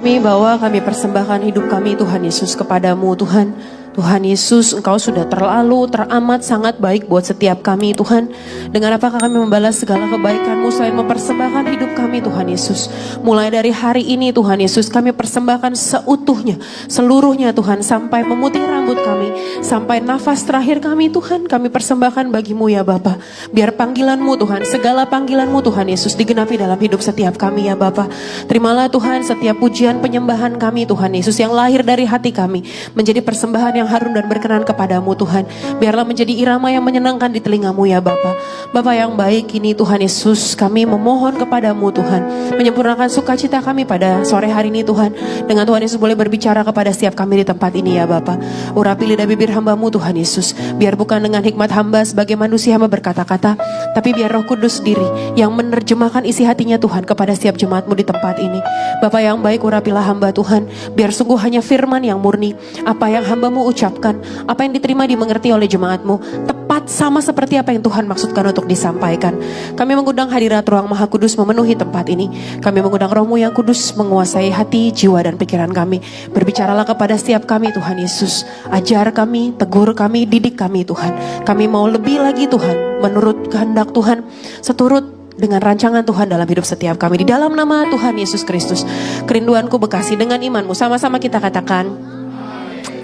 Bahwa kami persembahkan hidup kami Tuhan Yesus kepadamu Tuhan. Tuhan Yesus, Engkau sudah terlalu teramat sangat baik buat setiap kami Tuhan. Dengan apakah kami membalas segala kebaikan-Mu selain mempersembahkan hidup kami Tuhan Yesus. Mulai dari hari ini Tuhan Yesus, kami persembahkan seutuhnya, seluruhnya Tuhan, sampai memutih rambut kami, sampai nafas terakhir kami Tuhan, kami persembahkan bagi-Mu ya Bapa. Biar panggilan-Mu Tuhan, segala panggilan-Mu Tuhan Yesus digenapi dalam hidup setiap kami ya Bapa. Terimalah Tuhan setiap pujian penyembahan kami Tuhan Yesus yang lahir dari hati kami, menjadi persembahan yang harum dan berkenan kepadamu Tuhan. Biarlah menjadi irama yang menyenangkan di telingamu ya Bapa. Bapa yang baik ini Tuhan Yesus, kami memohon kepadamu Tuhan, menyempurnakan sukacita kami pada sore hari ini Tuhan. Dengan Tuhan Yesus boleh berbicara kepada setiap kami di tempat ini ya Bapa. Urapi lidah bibir hamba-Mu Tuhan Yesus. Biar bukan dengan hikmat hamba sebagai manusia hamba berkata-kata, tapi biar Roh Kudus sendiri yang menerjemahkan isi hatinya Tuhan kepada setiap jemaat-Mu di tempat ini. Bapa yang baik, urapilah hamba Tuhan. Biar sungguh hanya firman yang murni, apa yang hamba-Mu ucapkan, apa yang diterima dimengerti oleh jemaat-Mu, tepat sama seperti apa yang Tuhan maksudkan untuk disampaikan. Kami mengundang hadirat Ruang Maha Kudus memenuhi tempat ini. Kami mengundang Roh-Mu yang kudus menguasai hati, jiwa dan pikiran kami. Berbicaralah kepada setiap kami Tuhan Yesus. Ajar kami, tegur kami, didik kami Tuhan. Kami mau lebih lagi Tuhan, menurut kehendak Tuhan, seturut dengan rancangan Tuhan dalam hidup setiap kami. Di dalam nama Tuhan Yesus Kristus, kerinduanku bekasi dengan iman-Mu. Sama-sama kita katakan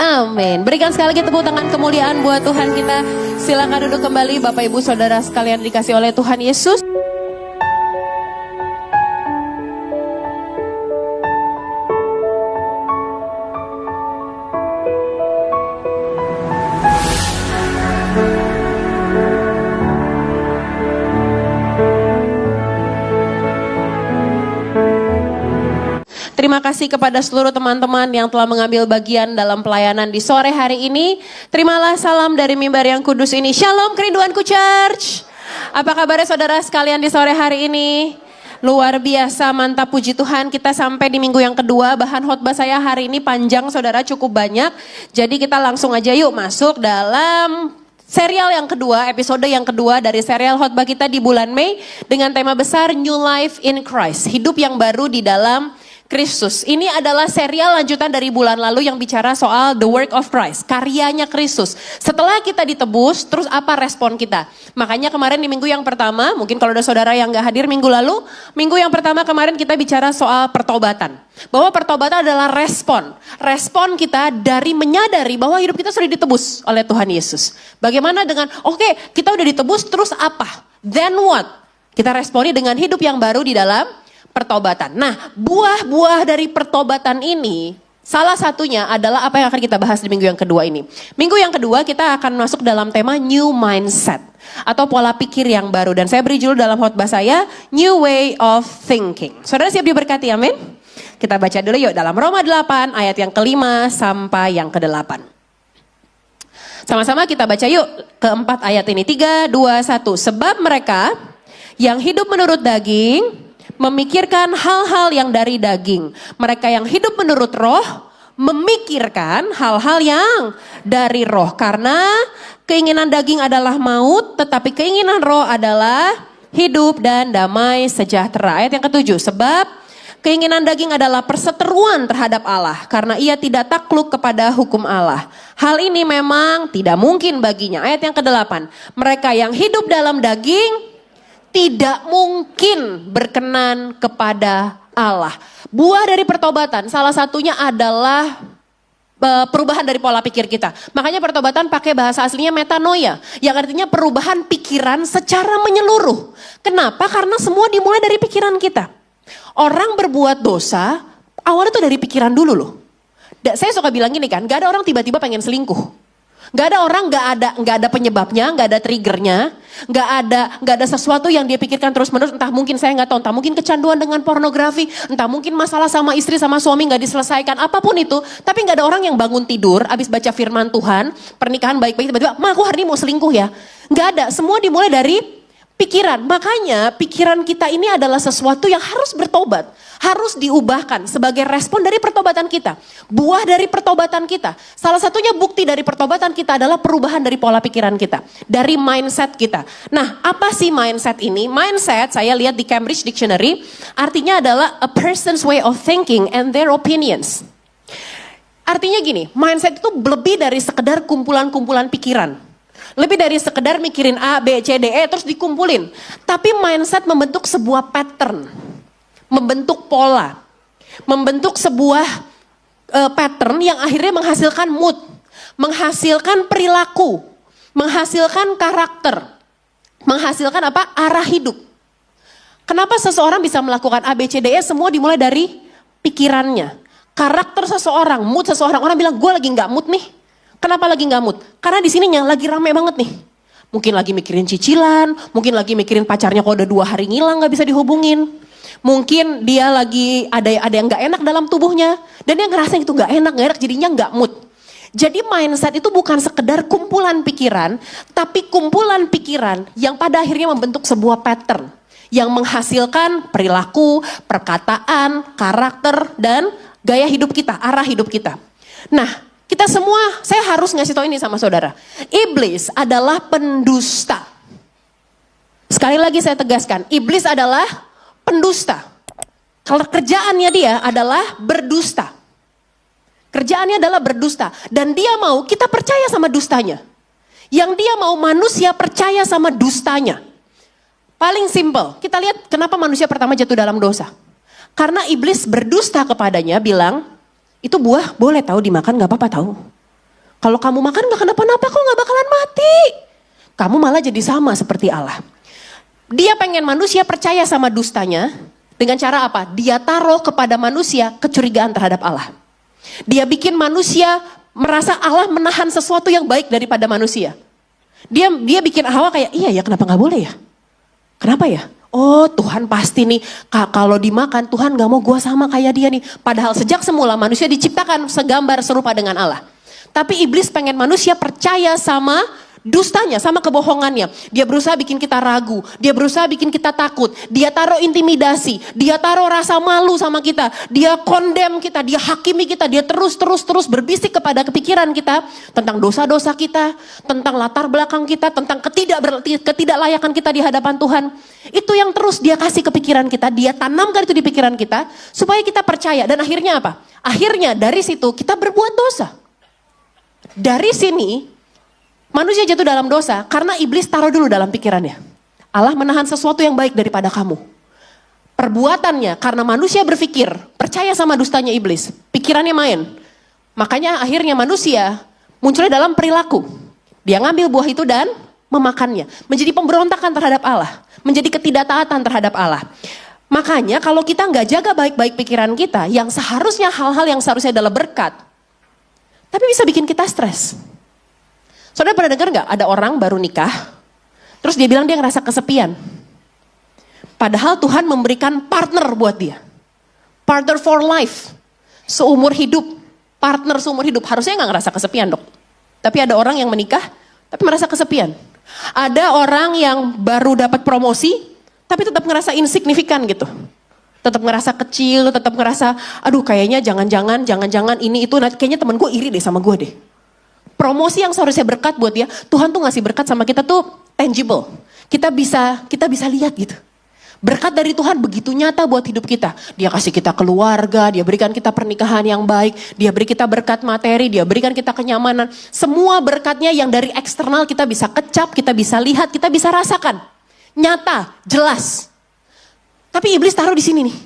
amin. Berikan sekali lagi tepuk tangan kemuliaan buat Tuhan kita. Silakan duduk kembali Bapak Ibu Saudara sekalian dikasih oleh Tuhan Yesus. Terima kasih kepada seluruh teman-teman yang telah mengambil bagian dalam pelayanan di sore hari ini. Terimalah salam dari mimbar yang kudus ini. Shalom kerinduanku church. Apa kabarnya saudara sekalian di sore hari ini? Luar biasa, mantap, puji Tuhan. Kita sampai di minggu yang kedua. Bahan khotbah saya hari ini panjang saudara, cukup banyak. Jadi kita langsung aja yuk masuk dalam serial yang kedua, episode yang kedua dari serial khotbah kita di bulan Mei. Dengan tema besar New Life in Christ. Hidup yang baru di dalam Kristus. Ini adalah serial lanjutan dari bulan lalu yang bicara soal the work of Christ, karyanya Kristus. Setelah kita ditebus, terus apa respon kita? Makanya kemarin di minggu yang pertama, mungkin kalau ada saudara yang gak hadir minggu lalu, minggu yang pertama kemarin kita bicara soal pertobatan. Bahwa pertobatan adalah respon. Respon kita dari menyadari bahwa hidup kita sudah ditebus oleh Tuhan Yesus. Bagaimana dengan, oke, kita udah ditebus, terus apa? Then what? Kita responi dengan hidup yang baru di dalam pertobatan. Nah, buah-buah dari pertobatan ini, salah satunya adalah apa yang akan kita bahas di minggu yang kedua ini. Minggu yang kedua kita akan masuk dalam tema New Mindset atau pola pikir yang baru. Dan saya beri judul dalam khotbah saya, New Way of Thinking. Saudara siap diberkati, amin? Kita baca dulu yuk dalam Roma 8 ayat yang ke-5 sampai yang ke-8. Sama-sama kita baca yuk keempat ayat ini. 3, 2, 1. Sebab mereka yang hidup menurut daging memikirkan hal-hal yang dari daging. Mereka yang hidup menurut roh memikirkan hal-hal yang dari roh. Karena keinginan daging adalah maut, tetapi keinginan roh adalah hidup dan damai sejahtera. Ayat yang ke-7. Sebab keinginan daging adalah perseteruan terhadap Allah, karena ia tidak takluk kepada hukum Allah. Hal ini memang tidak mungkin baginya. Ayat yang ke-8. Mereka yang hidup dalam daging tidak mungkin berkenan kepada Allah. Buah dari pertobatan salah satunya adalah perubahan dari pola pikir kita. Makanya pertobatan pakai bahasa aslinya metanoia, yang artinya perubahan pikiran secara menyeluruh. Kenapa? Karena semua dimulai dari pikiran kita. Orang berbuat dosa awalnya tuh dari pikiran dulu loh. Saya suka bilang gini kan, gak ada orang tiba-tiba pengen selingkuh. Gak ada orang, gak ada penyebabnya, gak ada triggernya, gak ada sesuatu yang dia pikirkan terus menerus. Entah mungkin saya gak tahu, entah mungkin kecanduan dengan pornografi, entah mungkin masalah sama istri sama suami gak diselesaikan, apapun itu. Tapi gak ada orang yang bangun tidur, abis baca firman Tuhan, pernikahan baik-baik tiba-tiba, ma aku hari ini mau selingkuh ya. Gak ada, semua dimulai dari Pikiran, makanya pikiran kita ini adalah sesuatu yang harus bertobat. Harus diubahkan sebagai respon dari pertobatan kita. Buah dari pertobatan kita. Salah satunya bukti dari pertobatan kita adalah perubahan dari pola pikiran kita. Dari mindset kita. Nah, apa sih mindset ini? Mindset, saya lihat di Cambridge Dictionary, artinya adalah a person's way of thinking and their opinions. Artinya gini, mindset itu lebih dari sekedar kumpulan-kumpulan pikiran. Lebih dari sekedar mikirin A, B, C, D, E terus dikumpulin. Tapi mindset membentuk sebuah pattern. Membentuk pola. Membentuk sebuah pattern yang akhirnya menghasilkan mood. Menghasilkan perilaku. Menghasilkan karakter. Menghasilkan apa? Arah hidup. Kenapa seseorang bisa melakukan A, B, C, D, E? Semua dimulai dari pikirannya. Karakter seseorang, mood seseorang. Orang bilang, gue lagi gak mood nih. Kenapa lagi gak mood? Karena di sininya lagi rame banget nih. Mungkin lagi mikirin cicilan, mungkin lagi mikirin pacarnya kok udah 2 hari ngilang gak bisa dihubungin. Mungkin dia lagi ada yang gak enak dalam tubuhnya. Dan dia ngerasa itu gak enak jadinya gak mood. Jadi mindset itu bukan sekedar kumpulan pikiran, tapi kumpulan pikiran yang pada akhirnya membentuk sebuah pattern. Yang menghasilkan perilaku, perkataan, karakter, dan gaya hidup kita, arah hidup kita. Nah, kita semua, saya harus ngasih tahu ini sama saudara. Iblis adalah pendusta. Sekali lagi saya tegaskan, iblis adalah pendusta. Kalau kerjaannya dia adalah berdusta. Kerjaannya adalah berdusta. Dan dia mau kita percaya sama dustanya. Yang dia mau manusia percaya sama dustanya. Paling simple, kita lihat kenapa manusia pertama jatuh dalam dosa. Karena iblis berdusta kepadanya bilang, itu buah boleh tahu dimakan gak apa-apa tahu. Kalau kamu makan gak kenapa-napa kok gak bakalan mati. Kamu malah jadi sama seperti Allah. Dia pengen manusia percaya sama dustanya. Dengan cara apa? Dia taruh kepada manusia kecurigaan terhadap Allah. Dia bikin manusia merasa Allah menahan sesuatu yang baik daripada manusia. Dia bikin Hawa kayak, iya ya kenapa gak boleh ya? Kenapa ya? Oh Tuhan pasti nih, kalau dimakan Tuhan gak mau gue sama kayak dia nih. Padahal sejak semula manusia diciptakan segambar serupa dengan Allah. Tapi iblis pengen manusia percaya sama dustanya, sama kebohongannya. Dia berusaha bikin kita ragu, dia berusaha bikin kita takut. Dia taruh intimidasi, dia taruh rasa malu sama kita. Dia condemn kita, dia hakimi kita. Dia terus berbisik kepada kepikiran kita. Tentang dosa-dosa kita, tentang latar belakang kita, tentang ketidaklayakan kita di hadapan Tuhan. Itu yang terus dia kasih ke pikiran kita, dia tanamkan itu di pikiran kita supaya kita percaya. Dan akhirnya apa? Akhirnya dari situ kita berbuat dosa. Dari sini manusia jatuh dalam dosa karena iblis taruh dulu dalam pikirannya. Allah menahan sesuatu yang baik daripada kamu. Perbuatannya karena manusia berpikir, percaya sama dustanya iblis, pikirannya main. Makanya akhirnya manusia munculnya dalam perilaku. Dia ngambil buah itu dan memakannya. Menjadi pemberontakan terhadap Allah. Menjadi ketidaktaatan terhadap Allah. Makanya kalau kita nggak jaga baik-baik pikiran kita, yang seharusnya hal-hal yang seharusnya adalah berkat, tapi bisa bikin kita stres. Saudara pernah dengar nggak ada orang baru nikah, terus dia bilang dia ngerasa kesepian. Padahal Tuhan memberikan partner buat dia. Partner for life. Seumur hidup. Partner seumur hidup. Harusnya nggak ngerasa kesepian dok. Tapi ada orang yang menikah, tapi merasa kesepian. Ada orang yang baru dapat promosi, tapi tetap ngerasa insignifikan gitu. Tetap ngerasa kecil, tetap ngerasa, aduh kayaknya jangan-jangan ini itu, kayaknya temen gue iri deh sama gue deh. Promosi yang seharusnya berkat buat dia, Tuhan tuh ngasih berkat sama kita tuh tangible. Kita bisa lihat gitu. Berkat dari Tuhan begitu nyata buat hidup kita. Dia kasih kita keluarga, dia berikan kita pernikahan yang baik, dia beri kita berkat materi, dia berikan kita kenyamanan. Semua berkatnya yang dari eksternal kita bisa kecap, kita bisa lihat, kita bisa rasakan. Nyata, jelas. Tapi iblis taruh di sini nih.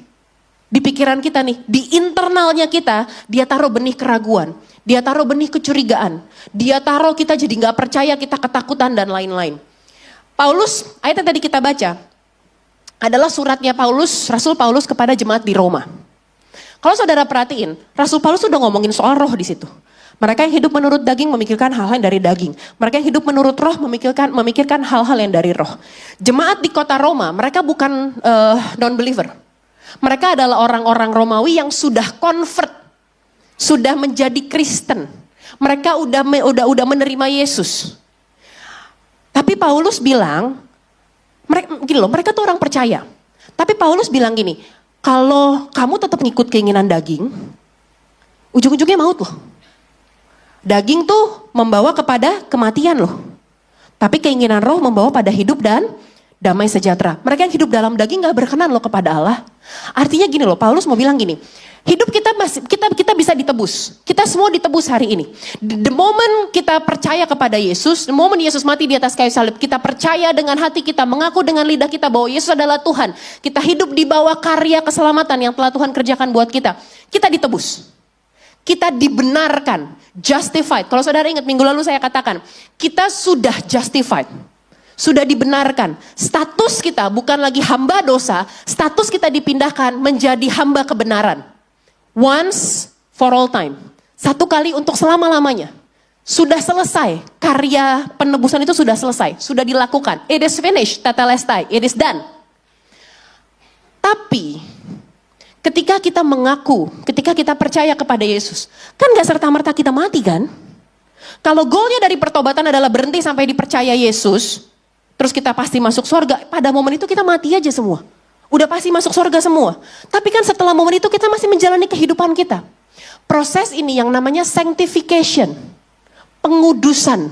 Di pikiran kita nih, di internalnya kita, dia taruh benih keraguan. Dia taruh benih kecurigaan. Dia taruh kita jadi gak percaya, kita ketakutan dan lain-lain. Paulus, ayat yang tadi kita baca, adalah suratnya Paulus, Rasul Paulus kepada jemaat di Roma. Kalau saudara perhatiin, Rasul Paulus sudah ngomongin soal roh di situ. Mereka yang hidup menurut daging memikirkan hal-hal yang dari daging. Mereka yang hidup menurut roh memikirkan hal-hal yang dari roh. Jemaat di kota Roma, mereka bukan non-believer. Mereka adalah orang-orang Romawi yang sudah convert, sudah menjadi Kristen. Mereka udah menerima Yesus. Tapi Paulus bilang, Mereka tuh orang percaya. Tapi Paulus bilang gini, kalau kamu tetap ngikut keinginan daging, ujung-ujungnya maut loh. Daging tuh membawa kepada kematian loh. Tapi keinginan roh membawa pada hidup dan damai sejahtera. Mereka yang hidup dalam daging gak berkenan loh kepada Allah. Artinya gini loh, Paulus mau bilang gini, hidup kita bisa ditebus. Kita semua ditebus hari ini. The moment kita percaya kepada Yesus, the moment Yesus mati di atas kayu salib, kita percaya dengan hati kita, mengaku dengan lidah kita bahwa Yesus adalah Tuhan. Kita hidup di bawah karya keselamatan yang telah Tuhan kerjakan buat kita. Kita ditebus. Kita dibenarkan, justified. Kalau saudara ingat minggu lalu saya katakan, kita sudah justified. Sudah dibenarkan. Status kita bukan lagi hamba dosa, status kita dipindahkan menjadi hamba kebenaran. Once for all time. Satu kali untuk selama-lamanya. Sudah selesai. Karya penebusan itu sudah selesai. Sudah dilakukan. It is finished. Tetelestai. It is done. Tapi ketika kita mengaku, ketika kita percaya kepada Yesus, kan gak serta-merta kita mati kan? Kalau goalnya dari pertobatan adalah berhenti sampai dipercaya Yesus, terus kita pasti masuk surga, pada momen itu kita mati aja semua. Udah pasti masuk surga semua. Tapi kan setelah momen itu kita masih menjalani kehidupan kita. Proses ini yang namanya sanctification, pengudusan.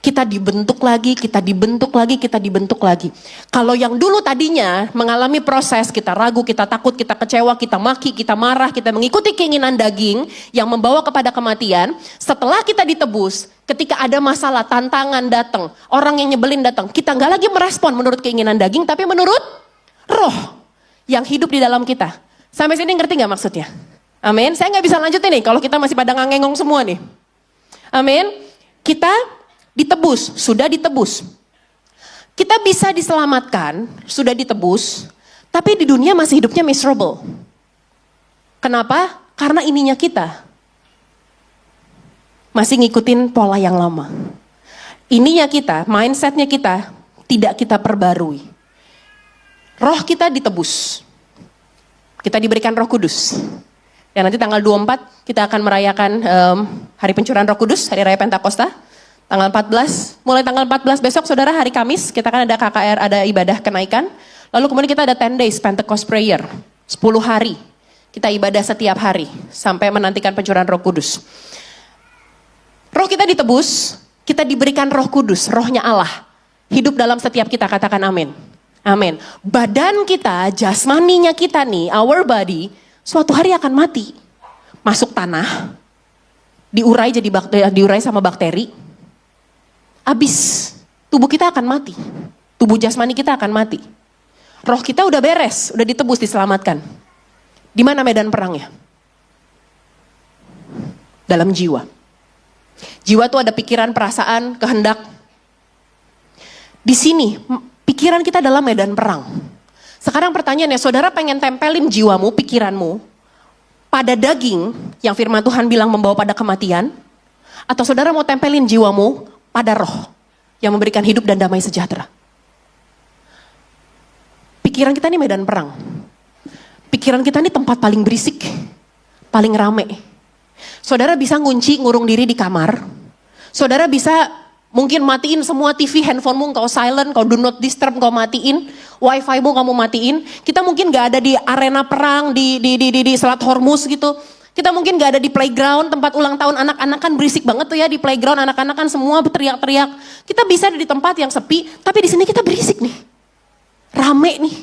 Kita dibentuk lagi, kita dibentuk lagi, kita dibentuk lagi. Kalau yang dulu tadinya mengalami proses, kita ragu, kita takut, kita kecewa, kita maki, kita marah, kita mengikuti keinginan daging yang membawa kepada kematian. Setelah kita ditebus, ketika ada masalah, tantangan datang, orang yang nyebelin datang, kita nggak lagi merespon menurut keinginan daging, tapi menurut roh yang hidup di dalam kita. Sampai sini ngerti nggak maksudnya? Amin. Saya nggak bisa lanjutin nih kalau kita masih pada ngangengong semua nih. Amin. Kita ditebus, sudah ditebus. Kita bisa diselamatkan, sudah ditebus, tapi di dunia masih hidupnya miserable. Kenapa? Karena ininya kita masih ngikutin pola yang lama. Ininya kita, mindsetnya kita tidak kita perbarui. Roh kita ditebus. Kita diberikan Roh Kudus. Ya nanti tanggal 24 kita akan merayakan hari pencurahan Roh Kudus, hari raya Pentakosta. Tanggal 14, mulai tanggal 14 besok saudara hari Kamis, kita kan ada KKR, ada ibadah kenaikan. Lalu kemudian kita ada 10 days Pentecost prayer, 10 hari. Kita ibadah setiap hari, sampai menantikan pencurahan Roh Kudus. Roh kita ditebus, kita diberikan Roh Kudus, rohnya Allah. Hidup dalam setiap kita, katakan amin. Amin. Badan kita, jasmaninya kita nih, our body, suatu hari akan mati. Masuk tanah, diurai sama bakteri. Habis, tubuh kita akan mati. Tubuh jasmani kita akan mati. Roh kita udah beres, udah ditebus, diselamatkan. Di mana medan perangnya? Dalam jiwa. Jiwa tuh ada pikiran, perasaan, kehendak. Di sini, pikiran kita adalah medan perang. Sekarang pertanyaannya, saudara pengen tempelin jiwamu, pikiranmu, pada daging, yang firman Tuhan bilang membawa pada kematian, atau saudara mau tempelin jiwamu, pada roh yang memberikan hidup dan damai sejahtera. Pikiran kita ini medan perang. Pikiran kita ini tempat paling berisik, paling rame. Saudara bisa ngunci, ngurung diri di kamar. Saudara bisa mungkin matiin semua TV, handphonemu kau silent, kau do not disturb, kau matiin. Wifi-mu kamu matiin. Kita mungkin gak ada di arena perang, di Selat Hormuz gitu. Kita mungkin gak ada di playground, tempat ulang tahun anak-anak kan berisik banget tuh ya di playground, anak-anak kan semua teriak-teriak. Kita bisa ada di tempat yang sepi, tapi di sini kita berisik nih. Rame nih.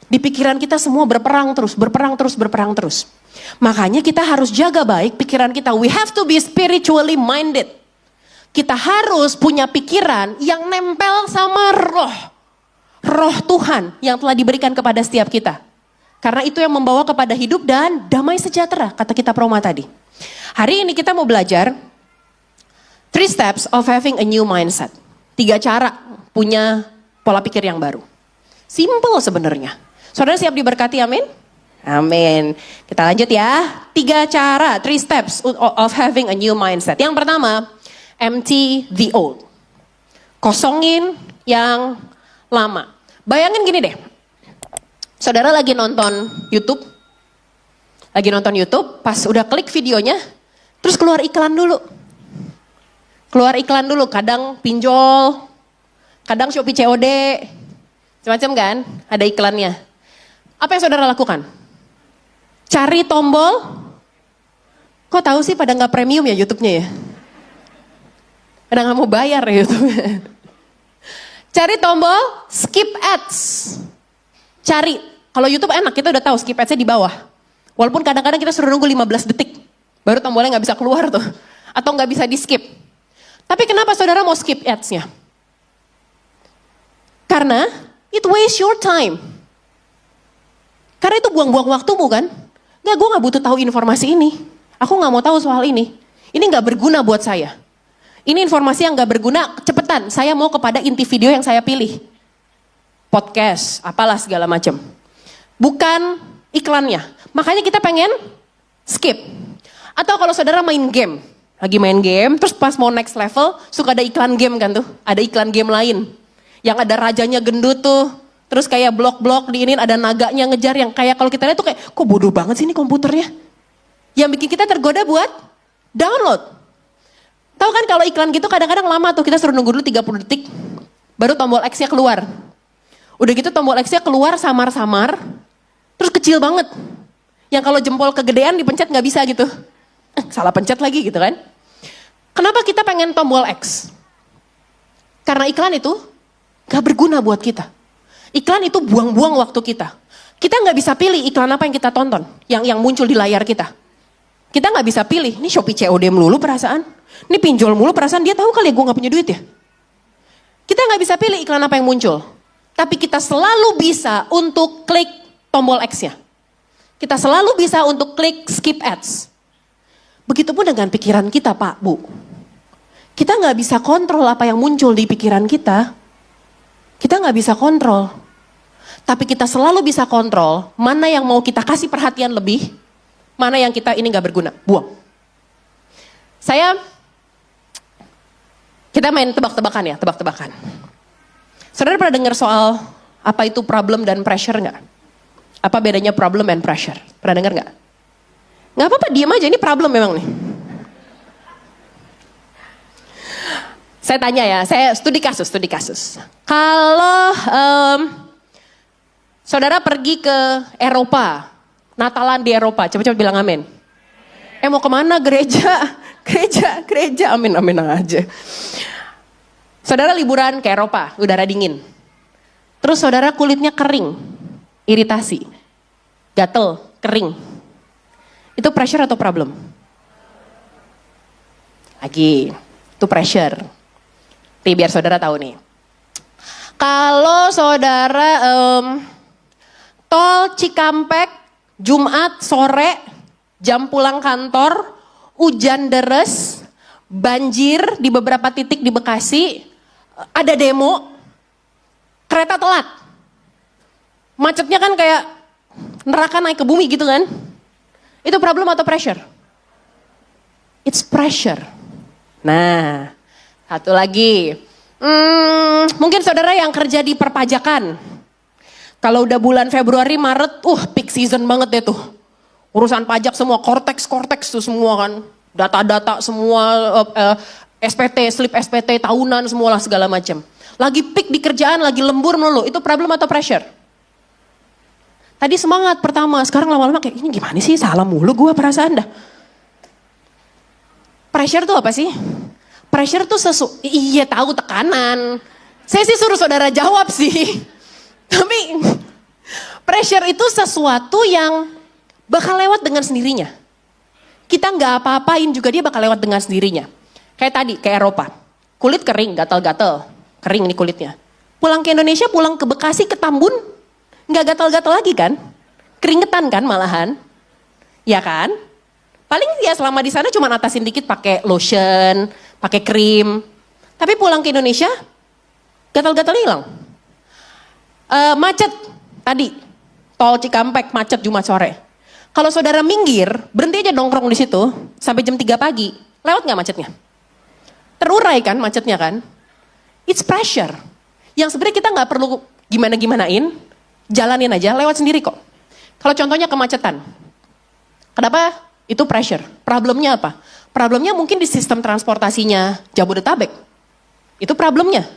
Di pikiran kita semua berperang terus, berperang terus, berperang terus. Makanya kita harus jaga baik pikiran kita. We have to be spiritually minded. Kita harus punya pikiran yang nempel sama roh. Roh Tuhan yang telah diberikan kepada setiap kita. Karena itu yang membawa kepada hidup dan damai sejahtera, kata kitab Roma tadi. Hari ini kita mau belajar 3 steps of having a new mindset. 3 cara punya pola pikir yang baru. Simple sebenarnya. Saudara siap diberkati, amin? Amin. Kita lanjut ya. 3 cara, 3 steps of having a new mindset. Yang pertama, empty the old. Kosongin yang lama. Bayangin gini deh. Saudara lagi nonton YouTube, pas udah klik videonya, terus keluar iklan dulu. Kadang pinjol, kadang Shopee COD, Macam-macam kan? Ada iklannya. Apa yang saudara lakukan? Cari tombol. Kok tahu sih pada nggak premium ya YouTube-nya ya? Pada nggak mau bayar ya YouTube-nya. Cari tombol skip ads. Cari. Kalau YouTube enak, kita udah tahu skip ads-nya di bawah. Walaupun kadang-kadang kita suruh nunggu 15 detik. Baru tombolnya nggak bisa keluar tuh. Atau nggak bisa di skip. Tapi kenapa saudara mau skip ads-nya? Karena it waste your time. Karena itu buang-buang waktumu kan? Nggak, gue nggak butuh tahu informasi ini. Aku nggak mau tahu soal ini. Ini nggak berguna buat saya. Ini informasi yang nggak berguna, cepetan. Saya mau kepada inti video yang saya pilih. Podcast, apalah segala macam. Bukan iklannya. Makanya kita pengen skip. Atau kalau saudara main game. Lagi main game, terus pas mau next level, suka ada iklan game kan tuh. Ada iklan game lain. Yang ada rajanya gendut tuh. Terus kayak blok-blok diinin, ada naganya ngejar. Yang kayak kalau kita lihat tuh kayak, kok bodoh banget sih ini komputernya. Yang bikin kita tergoda buat download. Tahu kan kalau iklan gitu kadang-kadang lama tuh. Kita suruh nunggu dulu 30 detik. Baru tombol X-nya keluar. Udah gitu tombol X-nya keluar samar-samar. Terus kecil banget. Yang kalau jempol kegedean dipencet gak bisa gitu. Salah pencet lagi gitu kan. Kenapa kita pengen tombol X? Karena iklan itu gak berguna buat kita. Iklan itu buang-buang waktu kita. Kita gak bisa pilih iklan apa yang kita tonton. Yang muncul di layar kita. Kita gak bisa pilih. Ini Shopee COD melulu perasaan. Ini pinjol mulu perasaan. Dia tahu kali ya gue gak punya duit ya. Kita gak bisa pilih iklan apa yang muncul. Tapi kita selalu bisa untuk klik tombol X-nya. Kita selalu bisa untuk klik skip ads. Begitupun dengan pikiran kita Pak, Bu. Kita gak bisa kontrol apa yang muncul di pikiran kita. Kita gak bisa kontrol. Tapi kita selalu bisa kontrol mana yang mau kita kasih perhatian lebih, mana yang kita ini gak berguna, buang. Kita main tebak-tebakan ya, tebak-tebakan. Saudara pernah dengar soal apa itu problem dan pressure gak? Apa bedanya problem and pressure? Pernah dengar gak? Gak apa-apa, diam aja, ini problem memang nih. Saya tanya ya, saya studi kasus. Kalau saudara pergi ke Eropa, Natalan di Eropa, coba-coba bilang amin. Mau kemana? Gereja, amin aja. Saudara liburan ke Eropa, udara dingin. Terus saudara kulitnya kering, iritasi, gatel, kering. Itu pressure atau problem? Lagi, itu pressure. Nih biar saudara tahu nih. Kalau saudara tol Cikampek, Jumat sore, jam pulang kantor, hujan deres, banjir di beberapa titik di Bekasi, ada demo, kereta telat. Macetnya kan kayak neraka naik ke bumi gitu kan. Itu problem atau pressure? It's pressure. Nah, satu lagi. Mungkin saudara yang kerja di perpajakan. Kalau udah bulan Februari, Maret, peak season banget deh tuh. Urusan pajak semua, korteks tuh semua kan. Data-data semua, SPT, slip SPT, tahunan semualah segala macam. Lagi peak di kerjaan, lagi lembur melulu. Itu problem atau pressure? Tadi semangat pertama, sekarang lama-lama kayak ini gimana sih, salah mulu gue perasaan dah. Pressure tuh apa sih? Pressure tuh iya tahu tekanan. Saya sih suruh saudara jawab sih. Tapi pressure itu sesuatu yang bakal lewat dengan sendirinya. Kita nggak apa-apain juga dia bakal lewat dengan sendirinya. Kayak tadi ke Eropa, kulit kering, gatal-gatal, kering nih kulitnya. Pulang ke Indonesia, pulang ke Bekasi, ke Tambun, nggak gatal-gatal lagi kan? Keringetan kan malahan, ya kan? Paling ya selama di sana cuma atasin dikit pakai lotion, pakai krim. Tapi pulang ke Indonesia, gatal-gatal hilang. Macet tadi, tol Cikampek macet Jumat sore. Kalau saudara minggir, berhenti aja nongkrong di situ sampai jam 3 pagi, lewat nggak macetnya? Terurai kan macetnya kan? It's pressure. Yang sebenarnya kita nggak perlu gimana-gimanain, jalanin aja, lewat sendiri kok. Kalau contohnya kemacetan, kenapa? Itu pressure. Problemnya apa? Problemnya mungkin di sistem transportasinya Jabodetabek. Itu problemnya.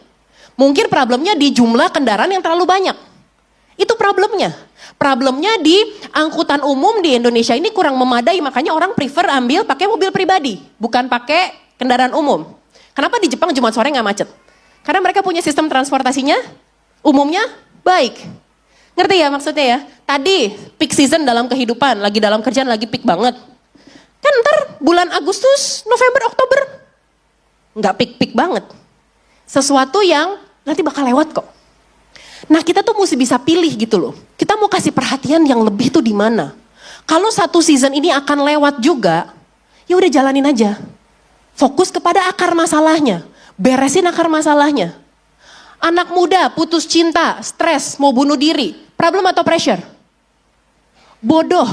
Mungkin problemnya di jumlah kendaraan yang terlalu banyak. Itu problemnya. Problemnya di angkutan umum di Indonesia ini kurang memadai, makanya orang prefer ambil pakai mobil pribadi, bukan pakai kendaraan umum. Kenapa di Jepang Jumat sore nggak macet? Karena mereka punya sistem transportasinya umumnya baik. Ngerti ya maksudnya ya? Tadi peak season dalam kehidupan, lagi dalam kerjaan lagi peak banget. Kan ntar bulan Agustus, November, Oktober nggak peak-peak banget. Sesuatu yang nanti bakal lewat kok. Nah kita tuh mesti bisa pilih gitu loh. Kita mau kasih perhatian yang lebih tuh di mana. Kalau satu season ini akan lewat juga, ya udah jalanin aja. Fokus kepada akar masalahnya, beresin akar masalahnya. Anak muda putus cinta, stres, mau bunuh diri, problem atau pressure? Bodoh.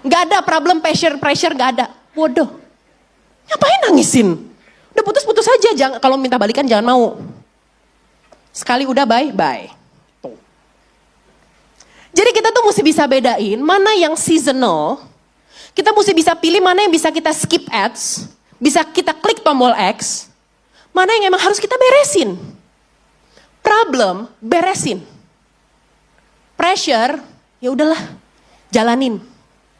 Gak ada problem pressure gak ada. Bodoh. Ngapain nangisin? Udah putus-putus aja, jangan, kalau minta balikan jangan mau. Sekali udah bye. Tuh. Jadi kita tuh mesti bisa bedain mana yang seasonal. Kita mesti bisa pilih mana yang bisa kita skip ads. Bisa kita klik tombol X. Mana yang emang harus kita beresin. Problem, beresin. Pressure, ya udahlah, jalanin.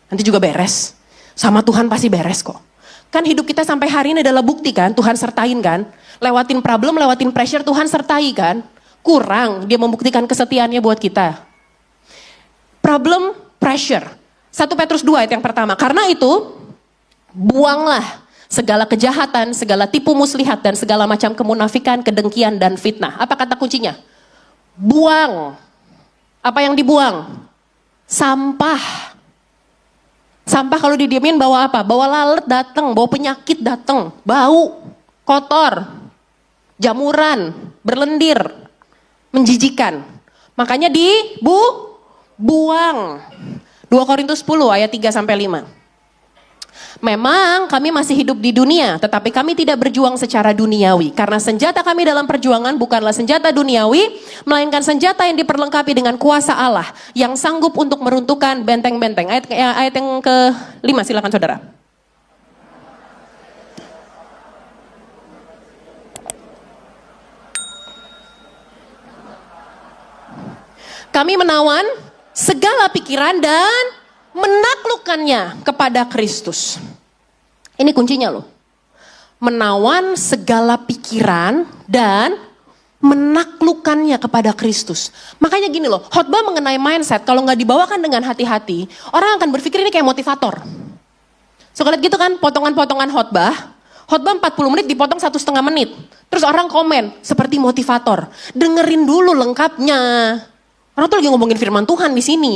Nanti juga beres. Sama Tuhan pasti beres kok. Kan hidup kita sampai hari ini adalah bukti kan, Tuhan sertain kan. Lewatin problem, lewatin pressure, Tuhan sertai kan. Kurang dia membuktikan kesetiaannya buat kita. Problem, pressure. 1 Petrus 2 ayat yang pertama. Karena itu, buanglah segala kejahatan, segala tipu muslihat, dan segala macam kemunafikan, kedengkian, dan fitnah. Apa kata kuncinya? Buang. Apa yang dibuang? Sampah. Sampah kalau didiemin bawa apa? Bawa lalat datang, bawa penyakit datang, bau, kotor, jamuran, berlendir, menjijikan. Makanya buang. 2 Korintus 10 ayat 3-5. Memang kami masih hidup di dunia, tetapi kami tidak berjuang secara duniawi. Karena senjata kami dalam perjuangan bukanlah senjata duniawi, melainkan senjata yang diperlengkapi dengan kuasa Allah, yang sanggup untuk meruntuhkan benteng-benteng. Ayat yang ke-5, silakan saudara. Kami menawan segala pikiran dan menaklukkannya kepada Kristus. Ini kuncinya loh. Menawan segala pikiran dan menaklukkannya kepada Kristus. Makanya gini loh, khotbah mengenai mindset kalau nggak dibawakan dengan hati-hati, orang akan berpikir ini kayak motivator. Suka lihat gitu kan, potongan-potongan khotbah 40 menit dipotong 1,5 menit. Terus orang komen, seperti motivator. Dengerin dulu lengkapnya. Orang tuh lagi ngomongin firman Tuhan di sini.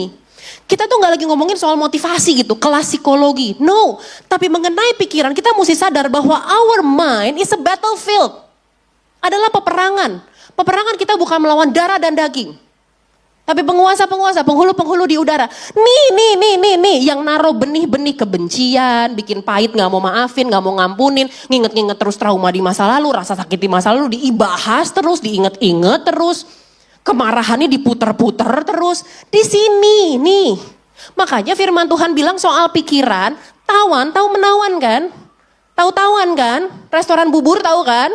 Kita tuh gak lagi ngomongin soal motivasi gitu, kelas psikologi. No, tapi mengenai pikiran kita mesti sadar bahwa our mind is a battlefield. Adalah peperangan. Peperangan kita bukan melawan darah dan daging. Tapi penguasa-penguasa, penghulu-penghulu di udara. Nih, yang naruh benih-benih kebencian, bikin pahit, gak mau maafin, gak mau ngampunin, nginget-nginget terus trauma di masa lalu, rasa sakit di masa lalu, dibahas terus, diinget-inget terus. Kemarahannya diputer-puter terus. Di sini nih. Makanya firman Tuhan bilang soal pikiran, tahu menawan kan? Tahu tawan kan? Restoran bubur tahu kan?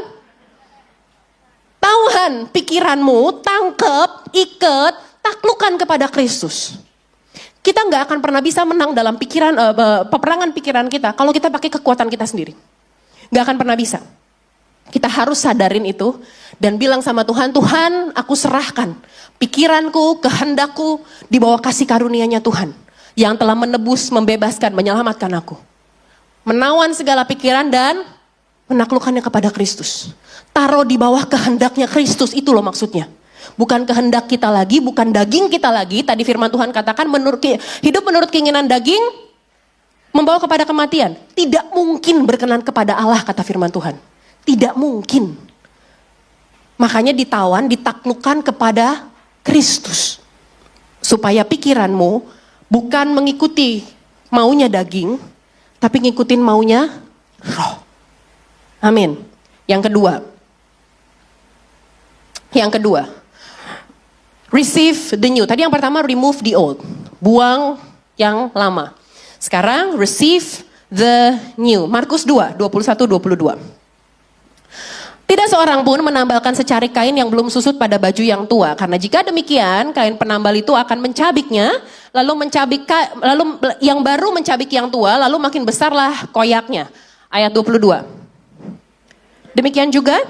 Tawan pikiranmu, tangkep, iket, taklukkan kepada Kristus. Kita nggak akan pernah bisa menang dalam peperangan pikiran kita kalau kita pakai kekuatan kita sendiri. Nggak akan pernah bisa. Kita harus sadarin itu dan bilang sama Tuhan, Tuhan aku serahkan pikiranku, kehendakku di bawah kasih karunia-Nya Tuhan. Yang telah menebus, membebaskan, menyelamatkan aku. Menawan segala pikiran dan menaklukkannya kepada Kristus. Taruh di bawah kehendaknya Kristus, itu loh maksudnya. Bukan kehendak kita lagi, bukan daging kita lagi. Tadi firman Tuhan katakan hidup menurut keinginan daging membawa kepada kematian. Tidak mungkin berkenan kepada Allah kata firman Tuhan. Tidak mungkin. Makanya ditawan, ditaklukkan kepada Kristus. Supaya pikiranmu bukan mengikuti maunya daging, tapi ngikutin maunya roh. Amin. Yang kedua. Receive the new. Tadi yang pertama remove the old. Buang yang lama. Sekarang receive the new. Markus 2, 21-22. Tidak seorang pun menambalkan secarik kain yang belum susut pada baju yang tua. Karena jika demikian, kain penambal itu akan mencabiknya, lalu yang baru mencabik yang tua, lalu makin besarlah koyaknya. Ayat 22. Demikian juga,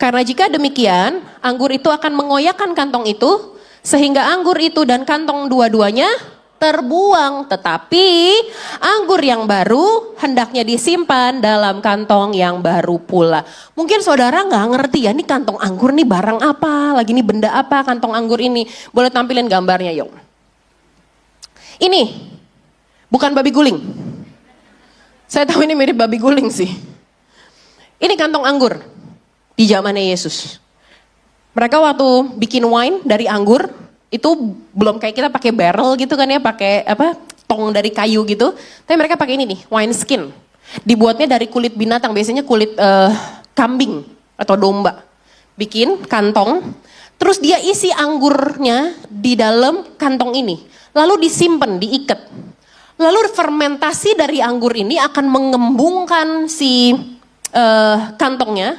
karena jika demikian, anggur itu akan mengoyakkan kantong itu, sehingga anggur itu dan kantong dua-duanya terbuang, tetapi anggur yang baru hendaknya disimpan dalam kantong yang baru pula. Mungkin saudara nggak ngerti ya, ini kantong anggur nih barang apa, lagi nih benda apa kantong anggur ini. Boleh tampilin gambarnya yuk. Ini bukan babi guling. Saya tahu ini mirip babi guling sih. Ini kantong anggur di zamannya Yesus. Mereka waktu bikin wine dari anggur, itu belum kayak kita pakai barrel gitu kan ya, pakai tong dari kayu gitu. Tapi mereka pakai ini nih, wine skin. Dibuatnya dari kulit binatang, biasanya kulit kambing atau domba. Bikin kantong, terus dia isi anggurnya di dalam kantong ini. Lalu disimpan, diikat. Lalu fermentasi dari anggur ini akan mengembungkan si kantongnya.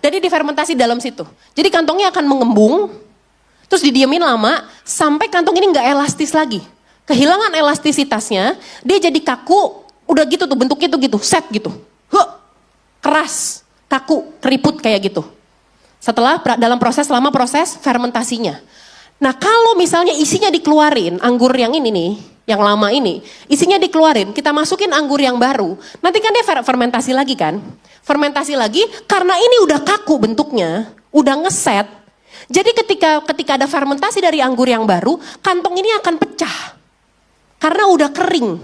Jadi difermentasi dalam situ. Jadi kantongnya akan mengembung, terus didiemin lama sampai kantong ini nggak elastis lagi. Kehilangan elastisitasnya, dia jadi kaku, udah gitu tuh bentuknya tuh gitu, set gitu. Keras, kaku, keriput kayak gitu. Selama proses fermentasinya. Nah kalau misalnya isinya dikeluarin, anggur yang ini nih, yang lama ini, isinya dikeluarin, kita masukin anggur yang baru, nanti kan dia fermentasi lagi kan? Fermentasi lagi, karena ini udah kaku bentuknya, udah ngeset. Jadi ketika ada fermentasi dari anggur yang baru, kantong ini akan pecah. Karena udah kering.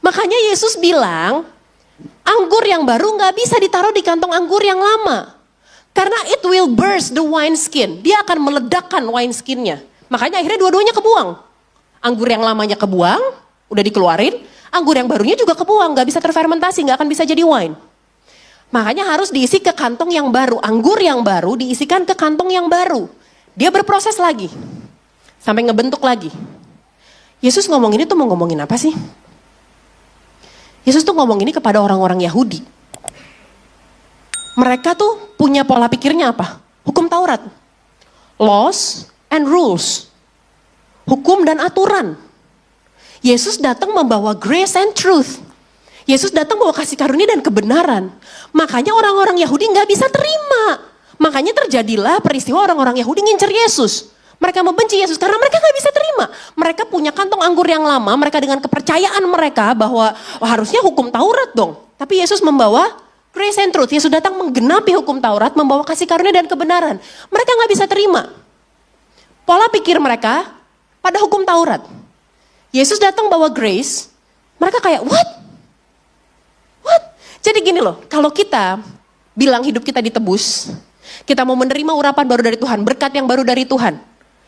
Makanya Yesus bilang, anggur yang baru gak bisa ditaruh di kantong anggur yang lama. Karena it will burst the wine skin. Dia akan meledakkan wine skinnya. Makanya akhirnya dua-duanya kebuang. Anggur yang lamanya kebuang, udah dikeluarin. Anggur yang barunya juga kebuang, gak bisa terfermentasi, gak akan bisa jadi wine. Makanya harus diisi ke kantong yang baru. Anggur yang baru diisikan ke kantong yang baru. Dia berproses lagi. Sampai ngebentuk lagi. Yesus ngomong ini tuh mau ngomongin apa sih? Yesus tuh ngomong ini kepada orang-orang Yahudi. Mereka tuh punya pola pikirnya apa? Hukum Taurat. Laws and rules. Hukum dan aturan. Yesus datang membawa grace and truth. Yesus datang bawa kasih karunia dan kebenaran. Makanya orang-orang Yahudi gak bisa terima. Makanya terjadilah peristiwa orang-orang Yahudi ngincer Yesus. Mereka membenci Yesus karena mereka gak bisa terima. Mereka punya kantong anggur yang lama, mereka dengan kepercayaan mereka bahwa harusnya hukum Taurat dong. Tapi Yesus membawa grace and truth. Yesus datang menggenapi hukum Taurat, membawa kasih karunia dan kebenaran. Mereka gak bisa terima. Pola pikir mereka pada hukum Taurat. Yesus datang bawa grace, mereka kayak what? Jadi gini loh, kalau kita bilang hidup kita ditebus, kita mau menerima urapan baru dari Tuhan, berkat yang baru dari Tuhan,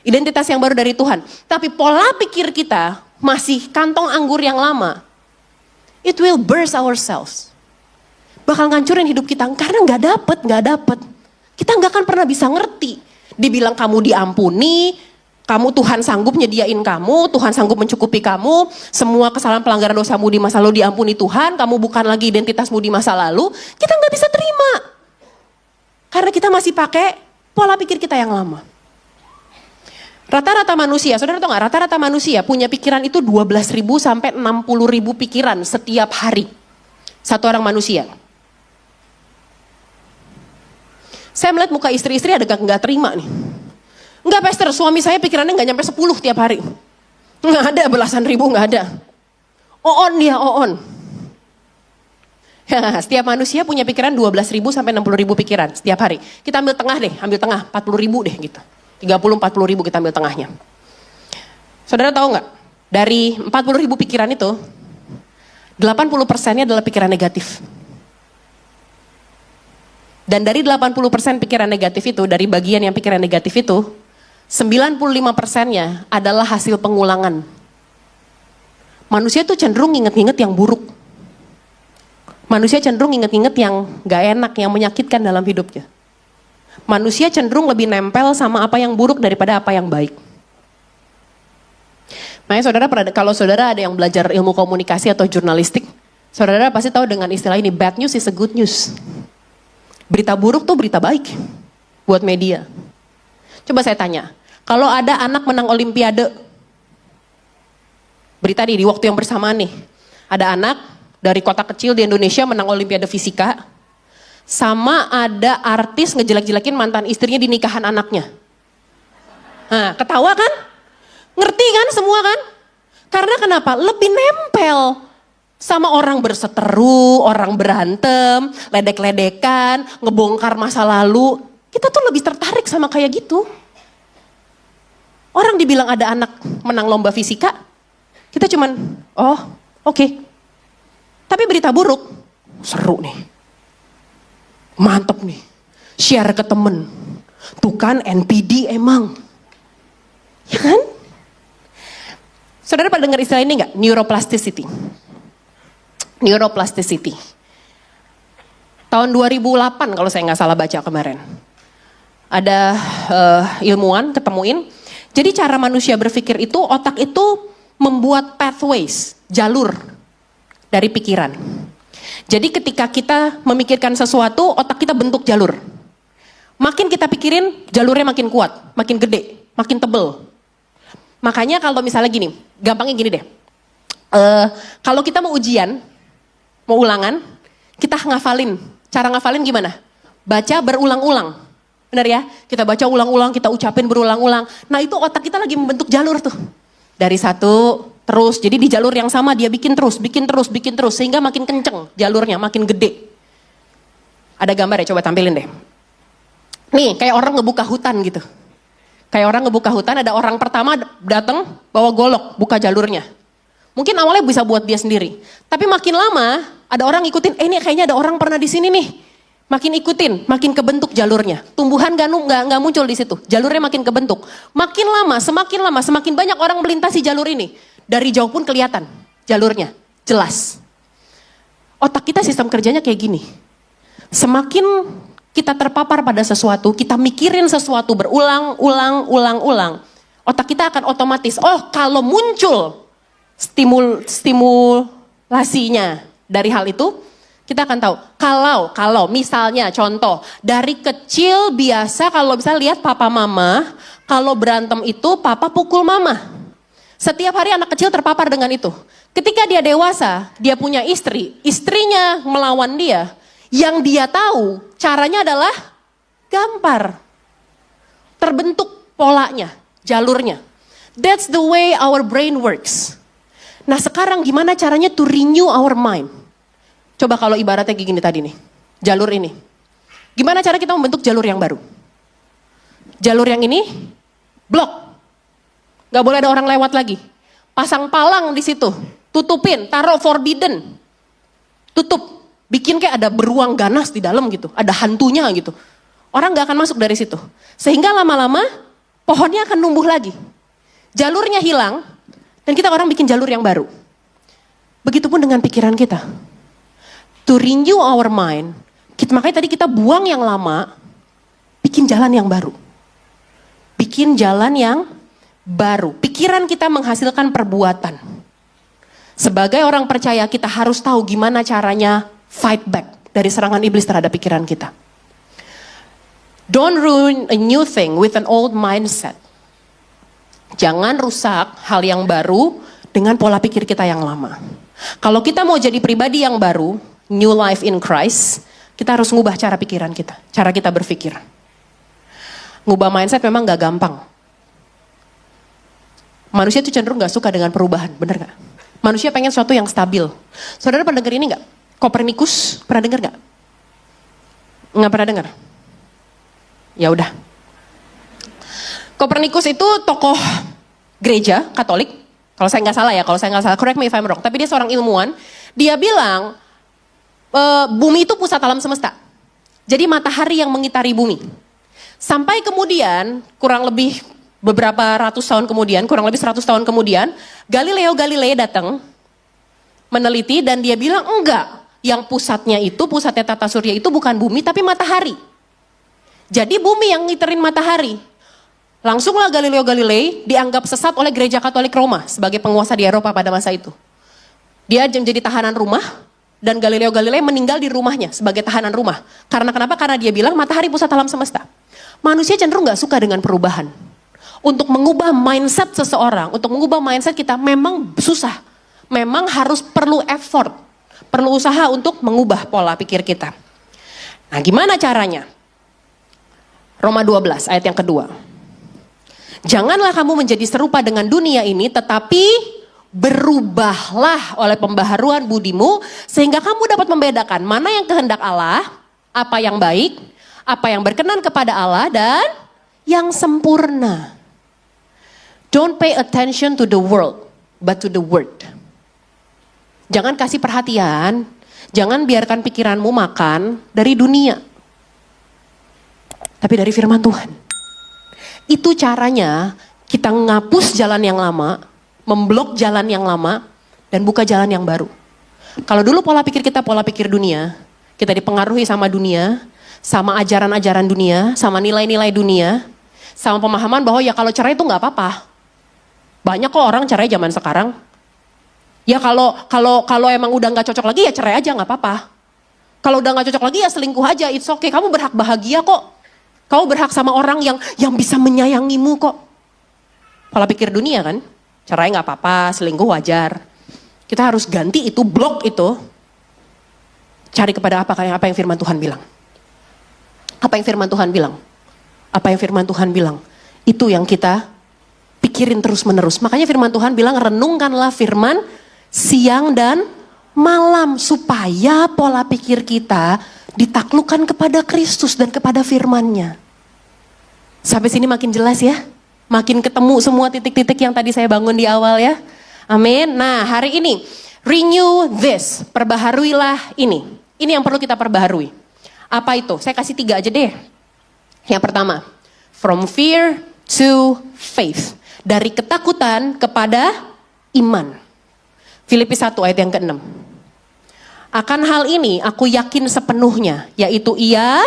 identitas yang baru dari Tuhan, tapi pola pikir kita masih kantong anggur yang lama, it will burst ourselves. Bakal ngancurin hidup kita, karena gak dapet. Kita gak akan pernah bisa ngerti. Dibilang kamu diampuni, kamu Tuhan sanggup nyediain kamu, Tuhan sanggup mencukupi kamu, semua kesalahan pelanggaran dosamu di masa lalu diampuni Tuhan, kamu bukan lagi identitasmu di masa lalu, kita gak bisa terima. Karena kita masih pakai pola pikir kita yang lama. Rata-rata manusia, saudara tahu gak, rata-rata manusia punya pikiran itu 12.000 sampai 60.000 pikiran setiap hari. Satu orang manusia. Saya melihat muka istri-istri ada gak terima nih. Enggak pastor, suami saya pikirannya gak nyampe 10 tiap hari. Enggak ada belasan ribu, enggak ada. Oon. Ya, setiap manusia punya pikiran 12.000 sampai 60.000 pikiran setiap hari. Kita ambil tengah deh, 40.000 deh gitu. 30-40.000 kita ambil tengahnya. Saudara tahu gak? Dari 40.000 pikiran itu, 80%-nya adalah pikiran negatif. Dan dari 80% pikiran negatif itu, dari bagian yang pikiran negatif itu, 95%-nya adalah hasil pengulangan. Manusia tuh cenderung inget-inget yang buruk. Manusia cenderung inget-inget yang gak enak, yang menyakitkan dalam hidupnya. Manusia cenderung lebih nempel sama apa yang buruk daripada apa yang baik. Makanya saudara, kalau saudara ada yang belajar ilmu komunikasi atau jurnalistik, Saudara pasti tahu dengan istilah ini, bad news is a good news. Berita buruk tuh berita baik buat media. Coba saya tanya, kalau ada anak menang olimpiade, berita nih di waktu yang bersamaan nih, ada anak dari kota kecil di Indonesia menang olimpiade fisika, sama ada artis ngejelek-jelekin mantan istrinya di nikahan anaknya. Nah, ketawa kan? Ngerti kan semua kan? Karena kenapa? Lebih nempel sama orang berseteru, orang berantem, ledek-ledekan, ngebongkar masa lalu. Kita tuh lebih tertarik sama kayak gitu. Orang dibilang ada anak menang lomba fisika, kita cuman, oh oke. Tapi berita buruk, seru nih. Mantep nih, share ke temen. Tuh kan NPD emang. Ya kan? Saudara pada dengar istilah ini enggak? Neuroplasticity. Neuroplasticity. Tahun 2008 kalau saya nggak salah baca kemarin. Ada ilmuwan ketemuin. Jadi cara manusia berpikir itu, otak itu membuat pathways, jalur dari pikiran. Jadi ketika kita memikirkan sesuatu, otak kita bentuk jalur. Makin kita pikirin, jalurnya makin kuat, makin gede, makin tebel. Makanya kalau misalnya gini, gampangnya gini deh. Kalau kita mau ujian, mau ulangan, kita ngafalin. Cara ngafalin gimana? Baca berulang-ulang. Benar ya? Kita baca ulang-ulang, kita ucapin berulang-ulang. Nah itu otak kita lagi membentuk jalur tuh. Dari satu, terus. Jadi di jalur yang sama dia bikin terus. Sehingga makin kenceng jalurnya, makin gede. Ada gambar ya, coba tampilin deh. Nih, kayak orang ngebuka hutan gitu. Kayak orang ngebuka hutan, ada orang pertama datang bawa golok, buka jalurnya. Mungkin awalnya bisa buat dia sendiri. Tapi makin lama, ada orang ngikutin, ini kayaknya ada orang pernah di sini nih. Makin ikutin, makin kebentuk jalurnya. Tumbuhan nggak muncul di situ. Jalurnya makin kebentuk. Makin lama, semakin banyak orang melintasi jalur ini. Dari jauh pun kelihatan jalurnya, jelas. Otak kita sistem kerjanya kayak gini. Semakin kita terpapar pada sesuatu, kita mikirin sesuatu berulang-ulang. Otak kita akan otomatis, oh kalau muncul stimulasinya dari hal itu, kita akan tahu. Kalau misalnya contoh, dari kecil biasa kalau bisa lihat papa mama, kalau berantem itu papa pukul mama. Setiap hari anak kecil terpapar dengan itu. Ketika dia dewasa, dia punya istri, istrinya melawan dia. Yang dia tahu caranya adalah gampar. Terbentuk polanya, jalurnya. That's the way our brain works. Nah sekarang gimana caranya to renew our mind? Coba kalau ibaratnya kayak gini tadi nih, jalur ini. Gimana cara kita membentuk jalur yang baru? Jalur yang ini, blok. Gak boleh ada orang lewat lagi. Pasang palang di situ, tutupin, taruh forbidden. Tutup, bikin kayak ada beruang ganas di dalam gitu, ada hantunya gitu. Orang gak akan masuk dari situ. Sehingga lama-lama pohonnya akan numbuh lagi. Jalurnya hilang, dan kita orang bikin jalur yang baru. Begitupun dengan pikiran kita. To renew our mind, makanya tadi kita buang yang lama, bikin jalan yang baru. Bikin jalan yang baru. Pikiran kita menghasilkan perbuatan. Sebagai orang percaya kita harus tahu gimana caranya fight back dari serangan iblis terhadap pikiran kita. Don't ruin a new thing with an old mindset. Jangan rusak hal yang baru dengan pola pikir kita yang lama. Kalau kita mau jadi pribadi yang baru, new life in Christ, kita harus ngubah cara pikiran kita, cara kita berpikir. Ngubah mindset memang gak gampang. Manusia itu cenderung gak suka dengan perubahan, bener gak? Manusia pengen sesuatu yang stabil. Saudara pernah denger ini gak? Kopernikus, pernah denger gak? Nggak pernah dengar? Ya udah. Kopernikus itu tokoh gereja Katolik. Kalau saya nggak salah, correct me if I'm wrong. Tapi dia seorang ilmuwan. Dia bilang bumi itu pusat alam semesta. Jadi matahari yang mengitari bumi. Sampai kemudian kurang lebih beberapa ratus tahun kemudian, kurang lebih 100 tahun kemudian, Galileo Galilei datang meneliti dan dia bilang enggak. Yang pusatnya tata surya itu bukan bumi tapi matahari. Jadi bumi yang ngiterin matahari. Langsunglah Galileo Galilei dianggap sesat oleh gereja Katolik Roma sebagai penguasa di Eropa pada masa itu. Dia jadi tahanan rumah, Dan Galileo Galilei meninggal di rumahnya sebagai tahanan rumah. Karena kenapa? Karena dia bilang matahari pusat alam semesta. Manusia cenderung gak suka dengan perubahan. Untuk mengubah mindset seseorang, untuk mengubah mindset kita memang susah. Memang harus perlu effort, perlu usaha untuk mengubah pola pikir kita. Nah, gimana caranya? Roma 12 ayat yang kedua. Janganlah kamu menjadi serupa dengan dunia ini, tetapi berubahlah oleh pembaharuan budimu, sehingga kamu dapat membedakan mana yang kehendak Allah, apa yang baik, apa yang berkenan kepada Allah, dan yang sempurna. Don't pay attention to the world, but to the word. Jangan kasih perhatian, jangan biarkan pikiranmu makan dari dunia, tapi dari firman Tuhan. Itu caranya kita ngapus jalan yang lama, memblok jalan yang lama, dan buka jalan yang baru. Kalau dulu pola pikir kita pola pikir dunia, kita dipengaruhi sama dunia, sama ajaran-ajaran dunia, sama nilai-nilai dunia, sama pemahaman bahwa ya kalau cerai itu gak apa-apa. Banyak kok orang cerai zaman sekarang. Ya kalau emang udah gak cocok lagi ya cerai aja gak apa-apa. Kalau udah gak cocok lagi ya selingkuh aja, it's okay. Kamu berhak bahagia kok. Kamu berhak sama orang yang bisa menyayangimu kok. Pola pikir dunia kan, cerai gak apa-apa, selingkuh wajar. Kita harus ganti itu, blok itu. Cari kepada apa yang firman Tuhan bilang. Apa yang firman Tuhan bilang? Apa yang firman Tuhan bilang? Itu yang kita pikirin terus menerus. Makanya firman Tuhan bilang renungkanlah firman siang dan malam. Supaya pola pikir kita ditaklukkan kepada Kristus dan kepada firman-Nya. Sampai sini makin jelas ya? Makin ketemu semua titik-titik yang tadi saya bangun di awal ya? Amin. Nah, hari ini renew this, perbaharuilah ini. Ini yang perlu kita perbaharui. Apa itu? Saya kasih 3 aja deh. Yang pertama, from fear to faith. Dari ketakutan kepada iman. Filipi 1 ayat yang ke-6. Akan hal ini aku yakin sepenuhnya, yaitu Ia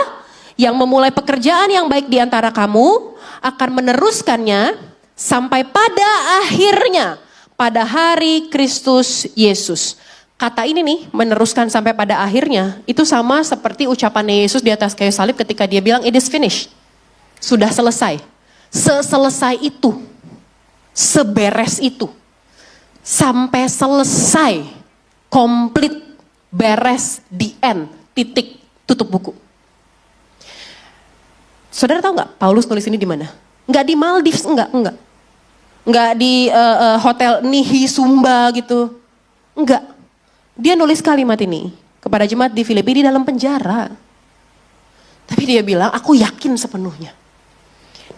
yang memulai pekerjaan yang baik di antara kamu akan meneruskannya sampai pada akhirnya, pada hari Kristus Yesus. Kata ini nih, meneruskan sampai pada akhirnya, itu sama seperti ucapan Yesus di atas kayu salib ketika dia bilang it is finished. Sudah selesai. Selesai itu. Seberes itu. Sampai selesai. Komplit. Beres, the end, titik, tutup buku. Saudara tahu nggak Paulus nulis ini di mana? Nggak di Maldives, enggak. Nggak di hotel Nihi Sumba gitu, enggak. Dia nulis kalimat ini kepada jemaat di Filipi di dalam penjara. Tapi dia bilang, aku yakin sepenuhnya.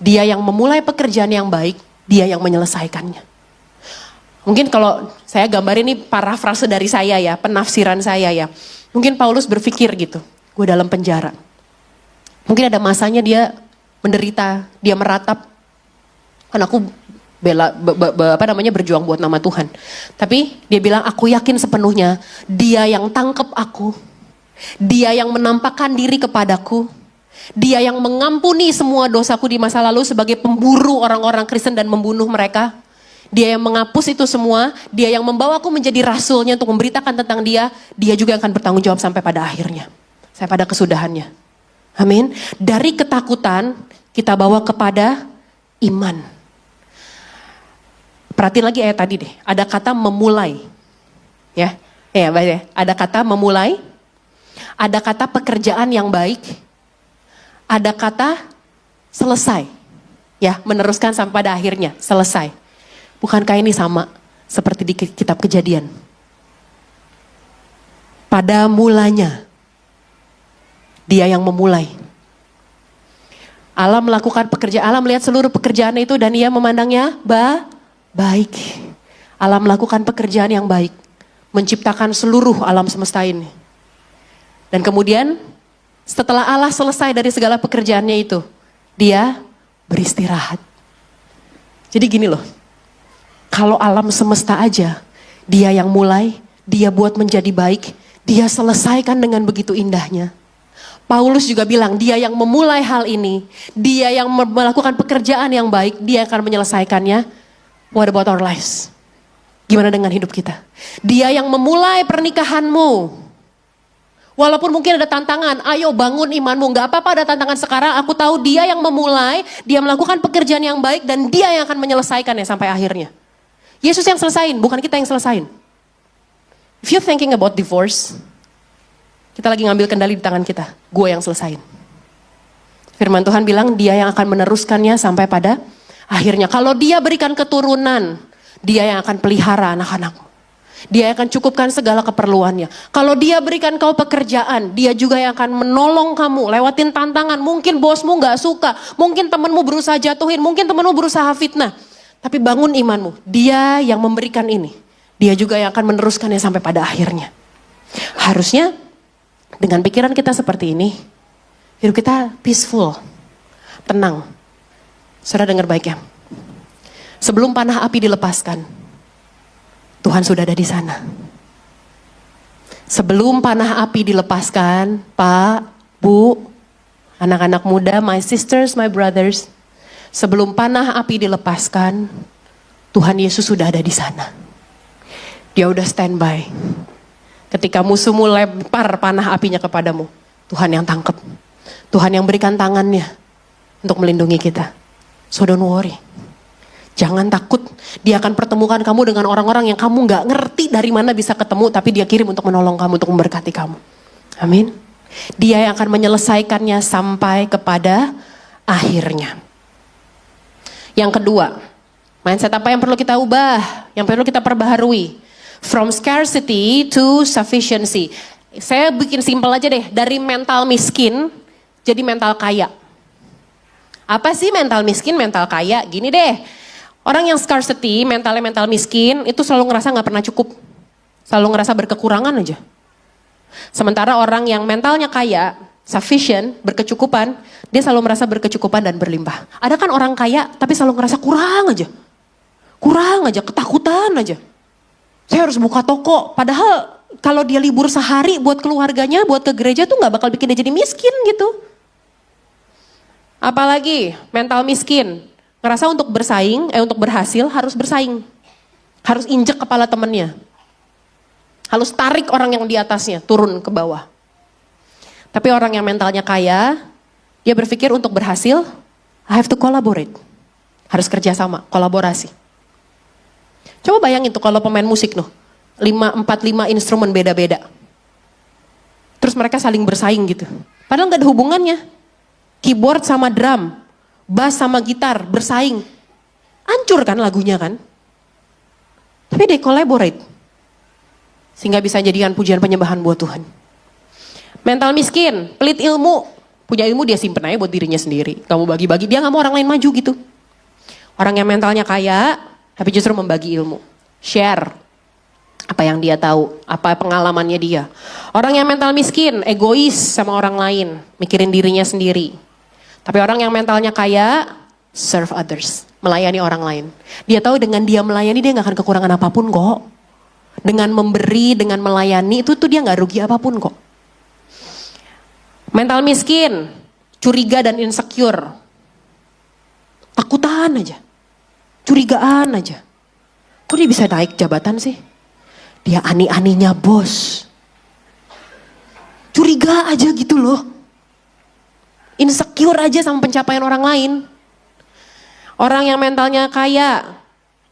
Dia yang memulai pekerjaan yang baik, dia yang menyelesaikannya. Mungkin kalau saya gambar ini parafrase dari saya ya, penafsiran saya ya. Mungkin Paulus berpikir gitu, gue dalam penjara. Mungkin ada masanya dia menderita, dia meratap. Kan aku berjuang buat nama Tuhan. Tapi dia bilang, aku yakin sepenuhnya dia yang tangkap aku. Dia yang menampakkan diri kepadaku. Dia yang mengampuni semua dosaku di masa lalu sebagai pemburu orang-orang Kristen dan membunuh mereka. Dia yang menghapus itu semua, dia yang membawaku menjadi rasulnya untuk memberitakan tentang dia juga akan bertanggung jawab sampai pada akhirnya. Sampai pada kesudahannya. Amin. Dari ketakutan kita bawa kepada iman. Perhatiin lagi ayat tadi deh, ada kata memulai. Ya, baik ya. Ada kata memulai, ada kata pekerjaan yang baik, ada kata selesai. Ya, meneruskan sampai pada akhirnya, selesai. Bukankah ini sama seperti di kitab Kejadian? Pada mulanya, dia yang memulai. Allah melakukan pekerjaan, Allah melihat seluruh pekerjaan itu dan ia memandangnya baik. Allah melakukan pekerjaan yang baik. Menciptakan seluruh alam semesta ini. Dan kemudian setelah Allah selesai dari segala pekerjaannya itu, dia beristirahat. Jadi gini loh. Kalau alam semesta aja, dia yang mulai, dia buat menjadi baik, dia selesaikan dengan begitu indahnya. Paulus juga bilang, dia yang memulai hal ini, dia yang melakukan pekerjaan yang baik, dia akan menyelesaikannya. What about our lives? Gimana dengan hidup kita? Dia yang memulai pernikahanmu, Walaupun mungkin ada tantangan, ayo bangun imanmu. Gak apa-apa ada tantangan sekarang, aku tahu dia yang memulai, dia melakukan pekerjaan yang baik dan dia yang akan menyelesaikannya sampai akhirnya. Yesus yang selesain, bukan kita yang selesain. If you thinking about divorce, kita lagi ngambil kendali di tangan kita, gue yang selesain. Firman Tuhan bilang dia yang akan meneruskannya sampai pada akhirnya. Kalau dia berikan keturunan, dia yang akan pelihara anak-anak. Dia akan cukupkan segala keperluannya. Kalau dia berikan kau pekerjaan, dia juga yang akan menolong kamu lewatin tantangan. Mungkin bosmu gak suka, mungkin temanmu berusaha jatuhin, mungkin temanmu berusaha fitnah. Tapi bangun imanmu, dia yang memberikan ini. Dia juga yang akan meneruskannya sampai pada akhirnya. Harusnya dengan pikiran kita seperti ini, hidup kita peaceful, tenang. Saudara dengar baik ya. Sebelum panah api dilepaskan, Tuhan sudah ada di sana. Sebelum panah api dilepaskan, Pak, Bu, anak-anak muda, my sisters, my brothers, sebelum panah api dilepaskan, Tuhan Yesus sudah ada di sana. Dia udah standby. Ketika musuhmu lempar panah apinya kepadamu, Tuhan yang tangkap. Tuhan yang berikan tangannya untuk melindungi kita. So don't worry. Jangan takut. Dia akan pertemukan kamu dengan orang-orang yang kamu gak ngerti dari mana bisa ketemu. Tapi dia kirim untuk menolong kamu, untuk memberkati kamu. Amin. Dia yang akan menyelesaikannya sampai kepada akhirnya. Yang kedua, mindset apa yang perlu kita ubah? Yang perlu kita perbaharui? From scarcity to sufficiency. Saya bikin simpel aja deh. Dari mental miskin jadi mental kaya. Apa sih mental miskin, mental kaya? Gini deh, orang yang scarcity, mentalnya mental miskin, itu selalu ngerasa gak pernah cukup. Selalu ngerasa berkekurangan aja. Sementara orang yang mentalnya kaya, sufficient, berkecukupan, dia selalu merasa berkecukupan dan berlimpah. Ada kan orang kaya, tapi selalu ngerasa kurang aja. Kurang aja, ketakutan aja. Saya harus buka toko, padahal kalau dia libur sehari buat keluarganya, buat ke gereja tuh gak bakal bikin dia jadi miskin gitu. Apalagi mental miskin, ngerasa untuk bersaing, untuk berhasil harus bersaing. Harus injek kepala temennya. Harus tarik orang yang di atasnya, turun ke bawah. Tapi orang yang mentalnya kaya, dia berpikir untuk berhasil, I have to collaborate. Harus kerjasama, kolaborasi. Coba bayangin tuh kalau pemain musik 4-5 instrumen beda-beda. Terus mereka saling bersaing gitu. Padahal gak ada hubungannya. Keyboard sama drum, bass sama gitar, bersaing. Hancur kan lagunya kan? Tapi they collaborate. Sehingga bisa jadikan pujian penyembahan buat Tuhan. Mental miskin, pelit ilmu. Punya ilmu dia simpen aja buat dirinya sendiri. Kamu bagi-bagi, dia gak mau orang lain maju gitu. Orang yang mentalnya kaya, tapi justru membagi ilmu. Share apa yang dia tahu, apa pengalamannya dia. Orang yang mental miskin, egois sama orang lain, mikirin dirinya sendiri. Tapi orang yang mentalnya kaya, serve others, melayani orang lain. Dia tahu dengan dia melayani dia gak akan kekurangan apapun kok. Dengan memberi, dengan melayani itu tuh dia gak rugi apapun kok. Mental miskin, curiga dan insecure. Takutan aja, curigaan aja. Kok dia bisa naik jabatan sih? Dia ani-aninya bos. Curiga aja gitu loh. Insecure aja sama pencapaian orang lain. Orang yang mentalnya kaya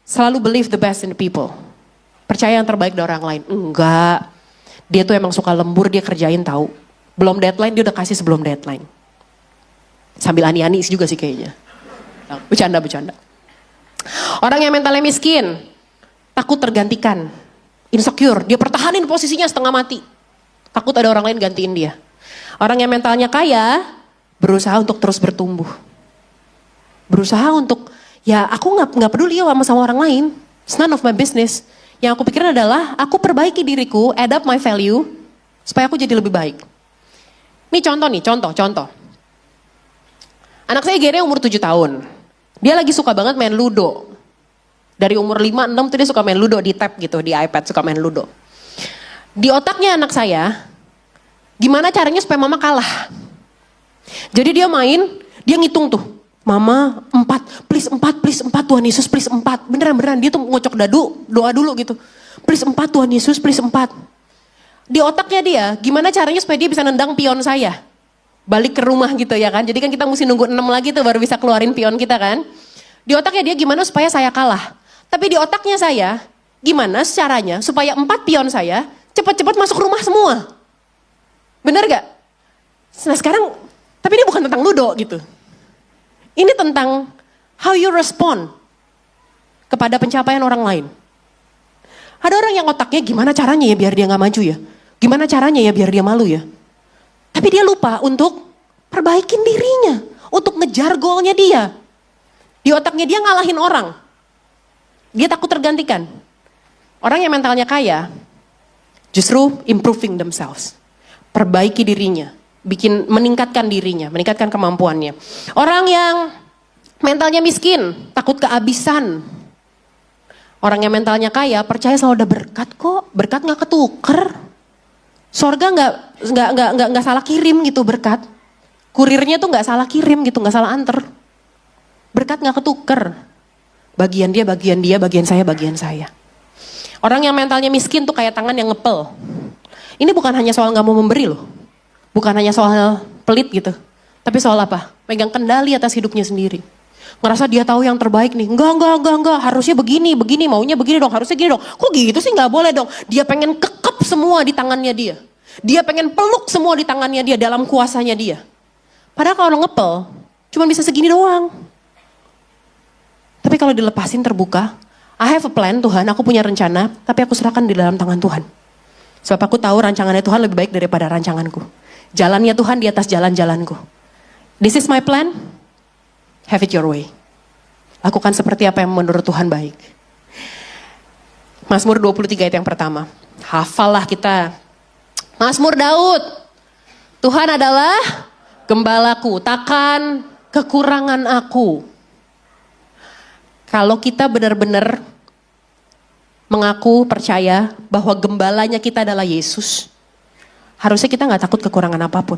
selalu believe the best in the people. Percaya yang terbaik dari orang lain. Enggak. Dia tuh emang suka lembur, dia kerjain tahu. Belum deadline dia udah kasih sebelum deadline. Sambil ani-ani juga sih kayaknya. Bercanda. Orang yang mentalnya miskin takut tergantikan. Insecure, dia pertahanin posisinya setengah mati. Takut ada orang lain gantiin dia. Orang yang mentalnya kaya berusaha untuk terus bertumbuh. Berusaha untuk, ya aku gak peduli ya sama orang lain. It's none of my business. Yang aku pikirin adalah, aku perbaiki diriku, add up my value, supaya aku jadi lebih baik. Ini contoh. Anak saya Gere umur 7 tahun. Dia lagi suka banget main ludo. Dari umur 5-6 tuh dia suka main ludo di tab gitu, di iPad suka main ludo. Di otaknya anak saya, gimana caranya supaya mama kalah. Jadi dia main, dia ngitung tuh. Mama 4, please 4 Tuhan Yesus, please 4. Beneran, dia tuh ngocok dadu, doa dulu gitu. Please 4 Tuhan Yesus, please 4. Di otaknya dia, gimana caranya supaya dia bisa nendang pion saya? Balik ke rumah gitu ya kan. Jadi kan kita mesti nunggu 6 lagi tuh baru bisa keluarin pion kita kan. Di otaknya dia gimana supaya saya kalah. Tapi di otaknya saya, gimana caranya supaya 4 pion saya cepat-cepat masuk rumah semua. Bener gak? Nah sekarang, tapi ini bukan tentang ludo gitu. Ini tentang how you respond kepada pencapaian orang lain. Ada orang yang otaknya gimana caranya ya biar dia gak maju ya. Gimana caranya ya biar dia malu ya. Tapi dia lupa untuk perbaikin dirinya. Untuk ngejar goalnya dia. Di otaknya dia ngalahin orang. Dia takut tergantikan. Orang yang mentalnya kaya, justru improving themselves. Perbaiki dirinya. Meningkatkan dirinya, meningkatkan kemampuannya. Orang yang mentalnya miskin, takut kehabisan. Orang yang mentalnya kaya, percaya selalu ada berkat kok. Berkat gak ketuker. Sorga nggak salah kirim gitu berkat. Kurirnya tuh nggak salah kirim gitu, nggak salah anter. Berkat nggak ketuker. Bagian dia, bagian saya. Orang yang mentalnya miskin tuh kayak tangan yang ngepel. Ini bukan hanya soal nggak mau memberi loh. Bukan hanya soal pelit gitu. Tapi soal apa? Pegang kendali atas hidupnya sendiri. Ngerasa dia tahu yang terbaik nih. Enggak. Harusnya begini, maunya begini dong, harusnya gini dong. Kok gitu sih nggak boleh dong. Dia pengen kekep semua di tangannya dia. Dia pengen peluk semua di tangannya dia dalam kuasanya dia. Padahal kalau ngepel, cuma bisa segini doang. Tapi kalau dilepasin terbuka, I have a plan Tuhan, aku punya rencana, tapi aku serahkan di dalam tangan Tuhan. Sebab aku tahu rancangannya Tuhan lebih baik daripada rancanganku. Jalannya Tuhan di atas jalan-jalanku. This is my plan. Have it your way. Lakukan seperti apa yang menurut Tuhan baik. Mazmur 23 ayat yang pertama. Hafallah kita. Mazmur Daud. Tuhan adalah gembalaku, takkan kekurangan aku. Kalau kita benar-benar mengaku percaya bahwa gembalanya kita adalah Yesus, harusnya kita gak takut kekurangan apapun.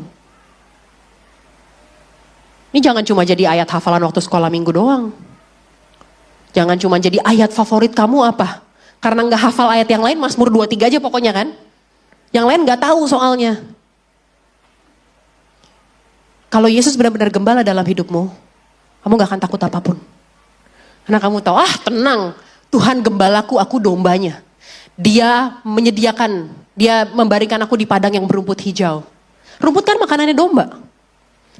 Ini jangan cuma jadi ayat hafalan waktu sekolah minggu doang. Jangan cuma jadi ayat favorit kamu apa. Karena gak hafal ayat yang lain, Mazmur 23 aja pokoknya kan. Yang lain gak tahu soalnya. Kalau Yesus benar-benar gembala dalam hidupmu, kamu gak akan takut apapun. Karena kamu tahu, tenang, Tuhan gembalaku, aku dombanya. Dia menyediakan, dia membaringkan aku di padang yang berumput hijau. Rumput kan makanannya domba.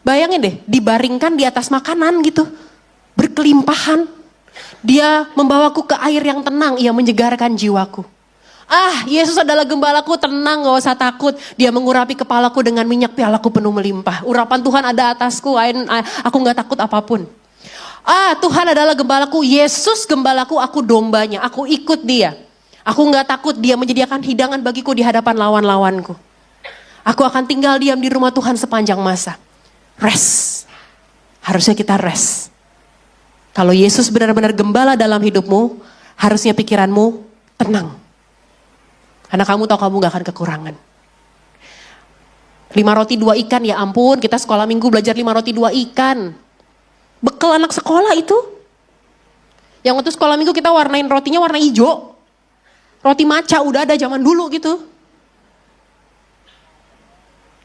Bayangin deh, dibaringkan di atas makanan gitu. Berkelimpahan. Dia membawaku ke air yang tenang, ia menyegarkan jiwaku. Yesus adalah gembalaku, tenang, gak usah takut. Dia mengurapi kepalaku dengan minyak, pialaku penuh melimpah. Urapan Tuhan ada atasku, aku gak takut apapun. Tuhan adalah gembalaku, Yesus gembalaku, aku dombanya, aku ikut dia. Aku gak takut, dia menyediakan hidangan bagiku di hadapan lawan-lawanku. Aku akan tinggal diam di rumah Tuhan sepanjang masa. Rest. Harusnya kita rest. Kalau Yesus benar-benar gembala dalam hidupmu, harusnya pikiranmu tenang. Karena kamu tahu kamu gak akan kekurangan. 5 roti 2 ikan, ya ampun, kita sekolah minggu belajar 5 roti 2 ikan. Bekal anak sekolah itu. Yang waktu sekolah minggu kita warnain rotinya warna hijau. Roti maca udah ada zaman dulu gitu.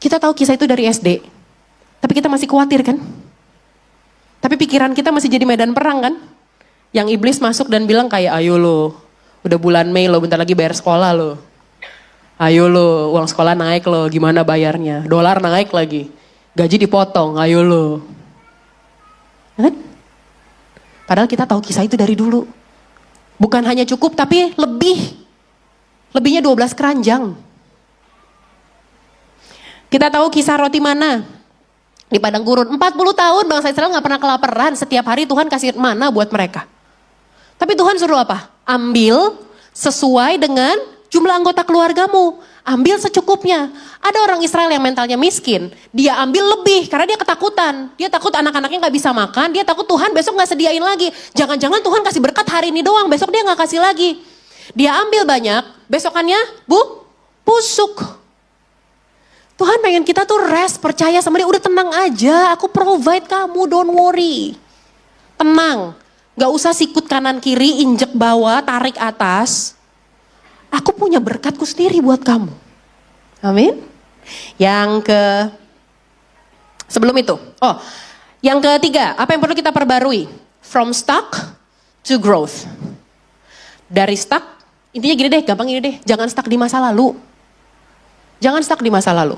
Kita tahu kisah itu dari SD. Tapi kita masih khawatir kan? Tapi pikiran kita masih jadi medan perang kan? Yang iblis masuk dan bilang kayak, ayo lo, udah bulan Mei lo, bentar lagi bayar sekolah lo. Ayo lo, uang sekolah naik lo, gimana bayarnya? Dolar naik lagi, gaji dipotong, ayo lo. Kan? Padahal kita tahu kisah itu dari dulu. Bukan hanya cukup tapi lebihnya 12 keranjang. Kita tahu kisah roti mana? Di padang gurun, 40 tahun bangsa Israel gak pernah kelaparan. Setiap hari Tuhan kasih mana buat mereka. Tapi Tuhan suruh apa? Ambil sesuai dengan jumlah anggota keluargamu. Ambil secukupnya. Ada orang Israel yang mentalnya miskin. Dia ambil lebih karena dia ketakutan. Dia takut anak-anaknya gak bisa makan. Dia takut Tuhan besok gak sediain lagi. Jangan-jangan Tuhan kasih berkat hari ini doang. Besok dia gak kasih lagi. Dia ambil banyak. Besokannya busuk. Tuhan pengen kita tuh rest, percaya sama dia, udah tenang aja, aku provide kamu, don't worry. Tenang, gak usah sikut kanan kiri, injek bawah, tarik atas. Aku punya berkatku sendiri buat kamu. Amin. Sebelum itu. Yang ketiga, apa yang perlu kita perbarui? From stuck to growth. Dari stuck, intinya gini deh, gampang gini deh. Jangan stuck di masa lalu. Jangan stuck di masa lalu.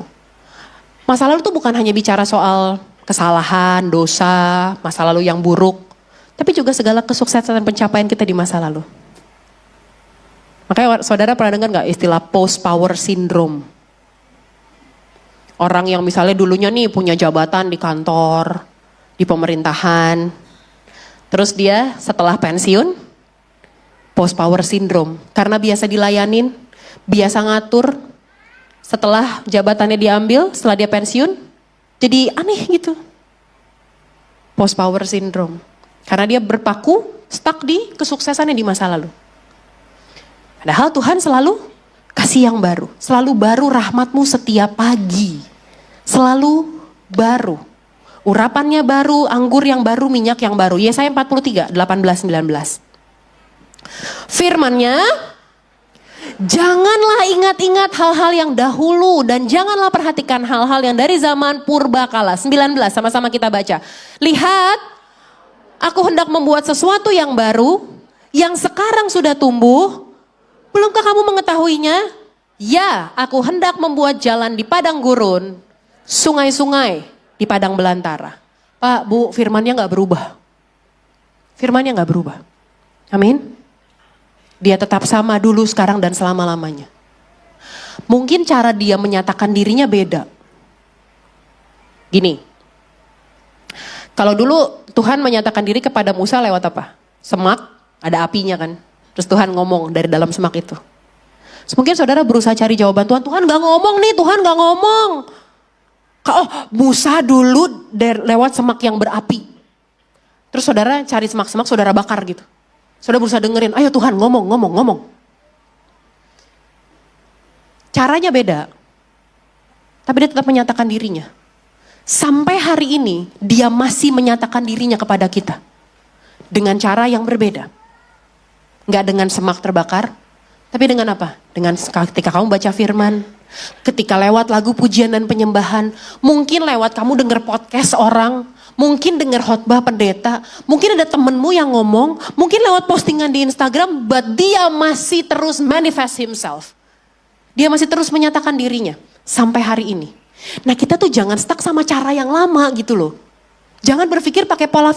Masa lalu tuh bukan hanya bicara soal kesalahan, dosa, masa lalu yang buruk. Tapi juga segala kesuksesan dan pencapaian kita di masa lalu. Makanya saudara pernah dengar gak istilah post power syndrome? Orang yang misalnya dulunya nih punya jabatan di kantor, di pemerintahan. Terus dia setelah pensiun, post power syndrome. Karena biasa dilayanin, biasa ngatur. Setelah jabatannya diambil, setelah dia pensiun, jadi aneh gitu. Post power syndrome. Karena dia berpaku, stuck di kesuksesannya di masa lalu. Padahal Tuhan selalu kasih yang baru. Selalu baru rahmatmu setiap pagi. Selalu baru. Urapannya baru, anggur yang baru, minyak yang baru. Yesaya 43, 18-19. Firman-Nya, janganlah ingat-ingat hal-hal yang dahulu dan janganlah perhatikan hal-hal yang dari zaman purbakala. 19, sama-sama kita baca. Lihat, aku hendak membuat sesuatu yang baru, yang sekarang sudah tumbuh. Belumkah kamu mengetahuinya? Ya, aku hendak membuat jalan di padang gurun, sungai-sungai di padang belantara. Pak, Bu, firman-Nya gak berubah. Firman-Nya gak berubah. Amin. Dia tetap sama dulu, sekarang, dan selama-lamanya. Mungkin cara dia menyatakan dirinya beda. Gini. Kalau dulu Tuhan menyatakan diri kepada Musa lewat apa? Semak, ada apinya kan. Terus Tuhan ngomong dari dalam semak itu. Mungkin saudara berusaha cari jawaban Tuhan. Tuhan gak ngomong nih, Tuhan gak ngomong. Musa dulu lewat semak yang berapi. Terus saudara cari semak-semak, saudara bakar gitu. Saudara berusaha dengerin, ayo Tuhan ngomong. Caranya beda. Tapi dia tetap menyatakan dirinya. Sampai hari ini dia masih menyatakan dirinya kepada kita. Dengan cara yang berbeda. Gak dengan semak terbakar. Tapi dengan apa? Dengan ketika kamu baca firman. Ketika lewat lagu pujian dan penyembahan. Mungkin lewat kamu denger podcast orang. Mungkin denger khotbah pendeta. Mungkin ada temenmu yang ngomong. Mungkin lewat postingan di Instagram. But dia masih terus manifest himself. Dia masih terus menyatakan dirinya. Sampai hari ini. Nah kita tuh jangan stuck sama cara yang lama gitu loh. Jangan berpikir pakai pola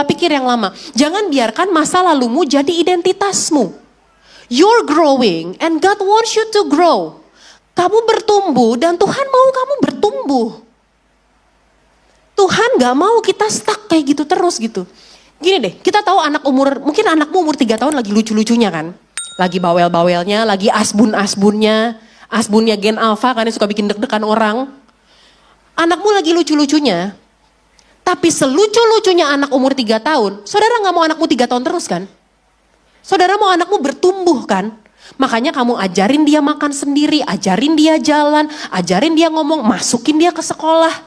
pikir yang lama. Jangan biarkan masa lalumu jadi identitasmu. You're growing and God wants you to grow. Kamu bertumbuh dan Tuhan mau kamu bertumbuh. Tuhan gak mau kita stuck kayak gitu terus gitu. Gini deh, kita tahu mungkin anakmu umur 3 tahun lagi lucu-lucunya kan. Lagi bawel-bawelnya, lagi asbun-asbunnya. Asbunnya gen alpha kan yang suka bikin deg-degan orang. Anakmu lagi lucu-lucunya. Tapi selucu-lucunya anak umur 3 tahun, saudara gak mau anakmu 3 tahun terus kan? Saudara mau anakmu bertumbuh kan? Makanya kamu ajarin dia makan sendiri, ajarin dia jalan, ajarin dia ngomong, masukin dia ke sekolah.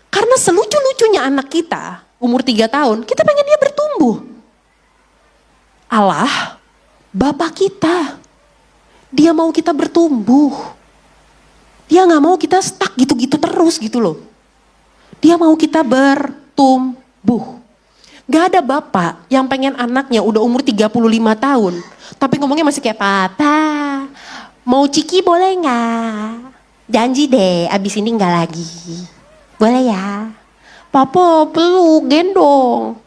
Karena selucu-lucunya anak kita, umur 3 tahun, kita pengen dia bertumbuh. Allah, Bapa kita, dia mau kita bertumbuh. Dia gak mau kita stuck gitu-gitu terus gitu loh. Dia mau kita bertumbuh. Gak ada bapak yang pengen anaknya udah umur 35 tahun. Tapi ngomongnya masih kayak, Papa, mau ciki boleh gak? Janji deh abis ini gak lagi. Boleh ya? Papa peluk, gendong.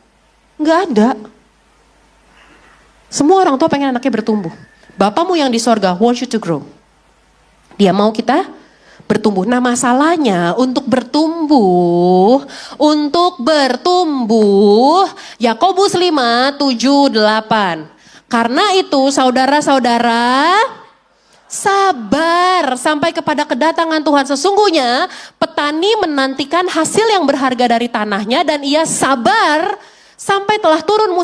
Gak ada. Semua orang tua pengen anaknya bertumbuh. Bapamu yang di sorga wants you to grow. Dia mau kita bertumbuh. Nah masalahnya untuk bertumbuh, Yakobus 5, 7, 8. Karena itu saudara-saudara, sabar sampai kepada kedatangan Tuhan. Sesungguhnya petani menantikan hasil yang berharga dari tanahnya dan ia sabar sampai telah turun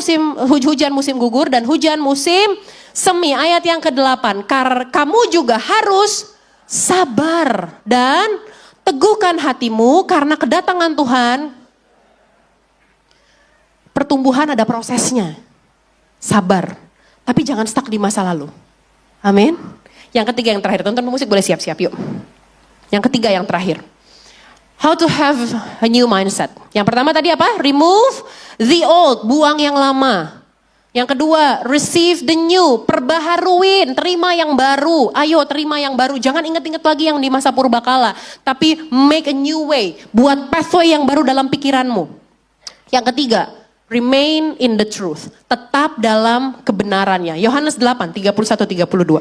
hujan musim gugur dan hujan musim semi. Ayat yang ke-8. Kamu juga harus sabar dan teguhkan hatimu karena kedatangan Tuhan. Pertumbuhan ada prosesnya. Sabar. Tapi jangan stuck di masa lalu. Amin. Yang ketiga yang terakhir, tonton musik boleh siap-siap yuk. Yang ketiga, yang terakhir. How to have a new mindset. Yang pertama tadi apa? Remove the old, buang yang lama. Yang kedua, receive the new, perbaharuin, terima yang baru. Ayo terima yang baru, jangan ingat-ingat lagi yang di masa purbakala. Tapi make a new way, buat pathway yang baru dalam pikiranmu. Yang ketiga, remain in the truth, tetap dalam kebenarannya. Yohanes 8, 31-32.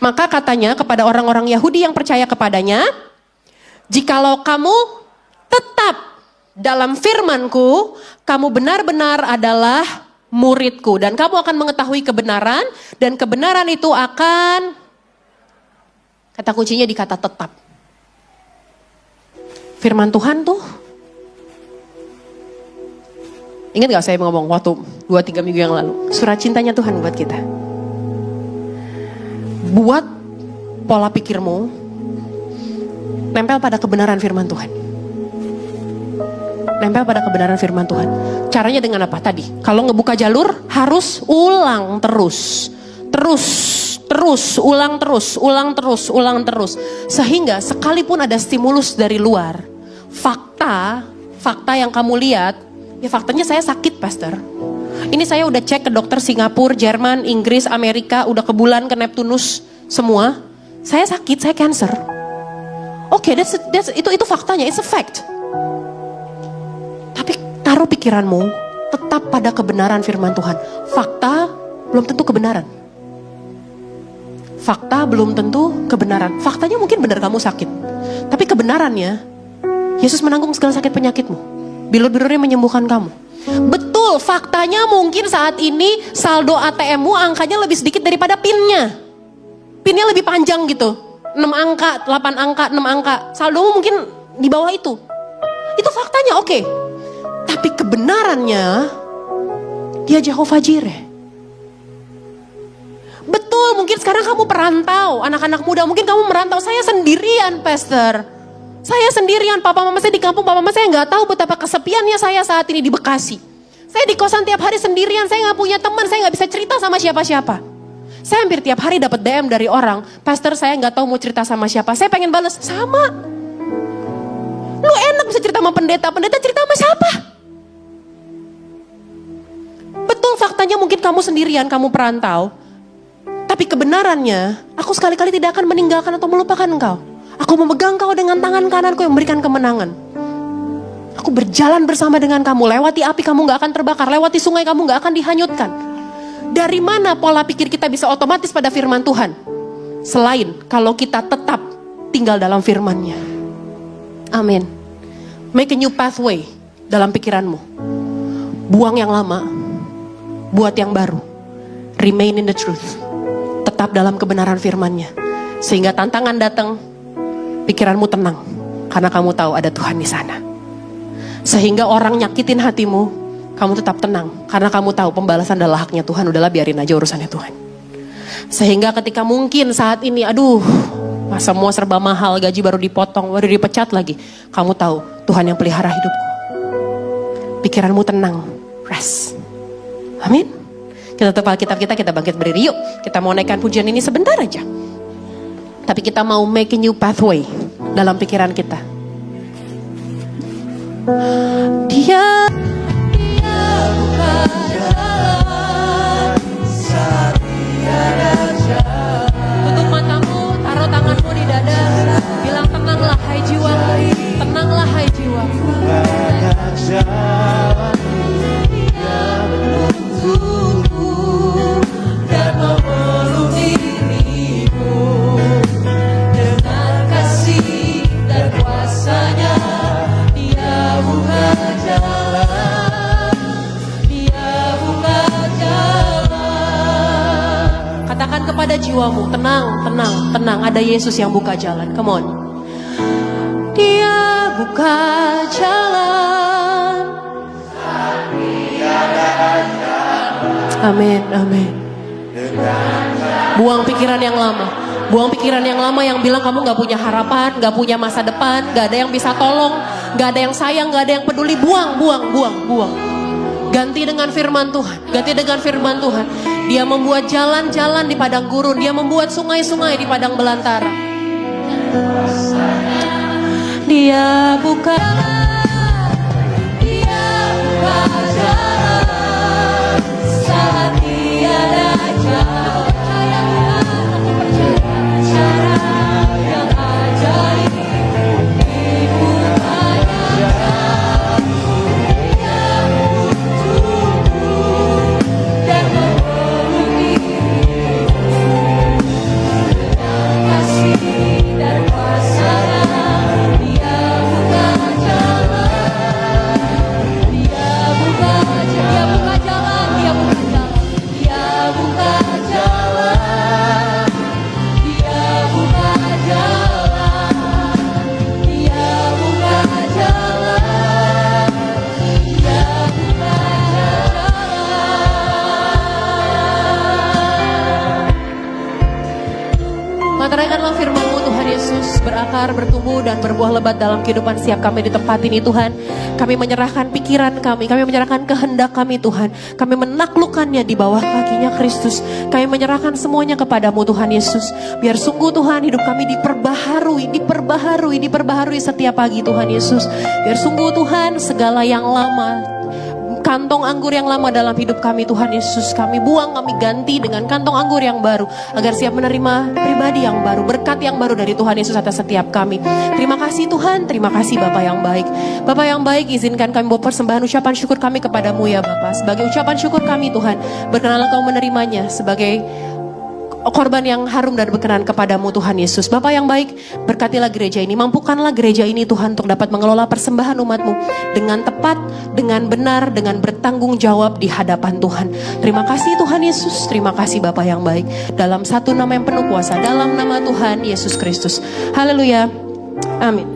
Maka katanya kepada orang-orang Yahudi yang percaya kepadanya, jikalau kamu tetap dalam firman-Ku, kamu benar-benar adalah murid-Ku. Dan kamu akan mengetahui kebenaran, dan kebenaran itu akan, kata kuncinya di kata tetap. Firman Tuhan tuh, ingat gak saya ngomong waktu 2-3 minggu yang lalu, surat cintanya Tuhan buat kita. Buat pola pikirmu nempel pada kebenaran firman Tuhan. Nempel pada kebenaran firman Tuhan. Caranya dengan apa tadi? Kalau ngebuka jalur harus ulang terus. Ulang terus. Sehingga sekalipun ada stimulus dari luar, fakta yang kamu lihat, ya faktanya saya sakit, Pastor. Ini saya udah cek ke dokter Singapura, Jerman, Inggris, Amerika, udah ke bulan, ke Neptunus, semua. Saya sakit, saya cancer. Oke, itu faktanya, it's a fact. Tapi taruh pikiranmu tetap pada kebenaran firman Tuhan. Fakta belum tentu kebenaran. Faktanya mungkin benar kamu sakit. Tapi kebenarannya, Yesus menanggung segala sakit penyakitmu. Bilur-bilurnya menyembuhkan kamu. Betul, faktanya mungkin saat ini saldo ATM-mu angkanya lebih sedikit daripada PIN-nya. PIN-nya lebih panjang gitu. 6 angka, 8 angka, 6 angka. Saldomu mungkin di bawah itu. Itu faktanya, oke. Tapi kebenarannya, dia Jehovah Jireh. Betul, mungkin sekarang kamu perantau. Anak-anak muda, mungkin kamu merantau. Saya sendirian, Pastor. Saya sendirian, papa mama saya di kampung, papa mama saya nggak tahu betapa kesepiannya saya saat ini di Bekasi. Saya di kosan tiap hari sendirian, saya nggak punya teman, saya nggak bisa cerita sama siapa-siapa. Saya hampir tiap hari dapat DM dari orang, Pastor saya nggak tahu mau cerita sama siapa. Saya pengen balas, sama. Lu enak bisa cerita sama pendeta cerita sama siapa? Betul, faktanya mungkin kamu sendirian, kamu perantau. Tapi kebenarannya, aku sekali-kali tidak akan meninggalkan atau melupakan engkau. Aku memegang kau dengan tangan kananku yang memberikan kemenangan. Aku berjalan bersama dengan kamu. Lewati api kamu gak akan terbakar. Lewati sungai kamu gak akan dihanyutkan. Dari mana pola pikir kita bisa otomatis pada firman Tuhan? Selain kalau kita tetap tinggal dalam firman-Nya. Amin. Make a new pathway dalam pikiranmu. Buang yang lama. Buat yang baru. Remain in the truth. Tetap dalam kebenaran firman-Nya. Sehingga tantangan datang, pikiranmu tenang, karena kamu tahu ada Tuhan di sana. Sehingga orang nyakitin hatimu, kamu tetap tenang, karena kamu tahu pembalasan adalah haknya Tuhan. Udahlah, biarin aja urusannya Tuhan. Sehingga ketika mungkin saat ini, semua serba mahal, gaji baru dipotong, baru dipecat lagi, kamu tahu Tuhan yang pelihara hidupku. Pikiranmu tenang, rest. Amin. Kita tutup Alkitab kita bangkit berdiri. Yuk, kita mau naikkan pujian ini sebentar aja. Tapi kita mau make a new pathway dalam pikiran kita. Dia buka jalan saat tiada jalan. Tutup matamu, taruh tanganmu di dada. Bilang tenanglah hai jiwaku, tenanglah hai jiwaku. Dia menuntunku dan memeluk dirimu. Dan kuasanya dia buka jalan, dia buka jalan. Katakan kepada jiwamu, tenang, ada Yesus yang buka jalan. Come on. Dia buka jalan. Amin. Buang pikiran yang lama. Buang pikiran yang lama yang bilang kamu gak punya harapan, gak punya masa depan, gak ada yang bisa tolong, gak ada yang sayang, gak ada yang peduli. Buang. Ganti dengan firman Tuhan. Dia membuat jalan-jalan di padang gurun. Dia membuat sungai-sungai di padang belantara. Dia buka jalan saat tiada jalan. Cara yang ajaib dibukanya jalan. Dia untukku dan memenuhi dengan kasih dan kuasa-Nya. Dia buka jalan, Dia buka jalan, Dia buka jalan, Dia buka jalan, Dia buka jalan, Dia buka jalan, Dia buka jalan. Mantrakanlah firman-Mu Tuhan Yesus, berakar, bertumbuh dan berbuah lebat dalam kehidupan setiap kami di tempat ini Tuhan. Kami menyerahkan pikiran kami menyerahkan kehendak kami Tuhan. Kami menaklukkannya di bawah kakinya Kristus. Kami menyerahkan semuanya kepadamu Tuhan Yesus. Biar sungguh Tuhan hidup kami diperbaharui setiap pagi Tuhan Yesus. Biar sungguh Tuhan segala yang lama, kantong anggur yang lama dalam hidup kami Tuhan Yesus, kami buang, kami ganti dengan kantong anggur yang baru, agar siap menerima pribadi yang baru, berkat yang baru dari Tuhan Yesus atas setiap kami. Terima kasih Tuhan, terima kasih Bapa yang baik. Bapa yang baik, izinkan kami bawa persembahan ucapan syukur kami kepadamu ya Bapa. Sebagai ucapan syukur kami Tuhan, berkenanlah Kau menerimanya sebagai korban yang harum dan berkenan kepadamu Tuhan Yesus. Bapa yang baik, berkatilah gereja ini, mampukanlah gereja ini Tuhan untuk dapat mengelola persembahan umat-Mu dengan tepat, dengan benar, dengan bertanggung jawab di hadapan Tuhan. Terima kasih Tuhan Yesus, terima kasih Bapa yang baik. Dalam satu nama yang penuh kuasa, dalam nama Tuhan Yesus Kristus. Haleluya, amin.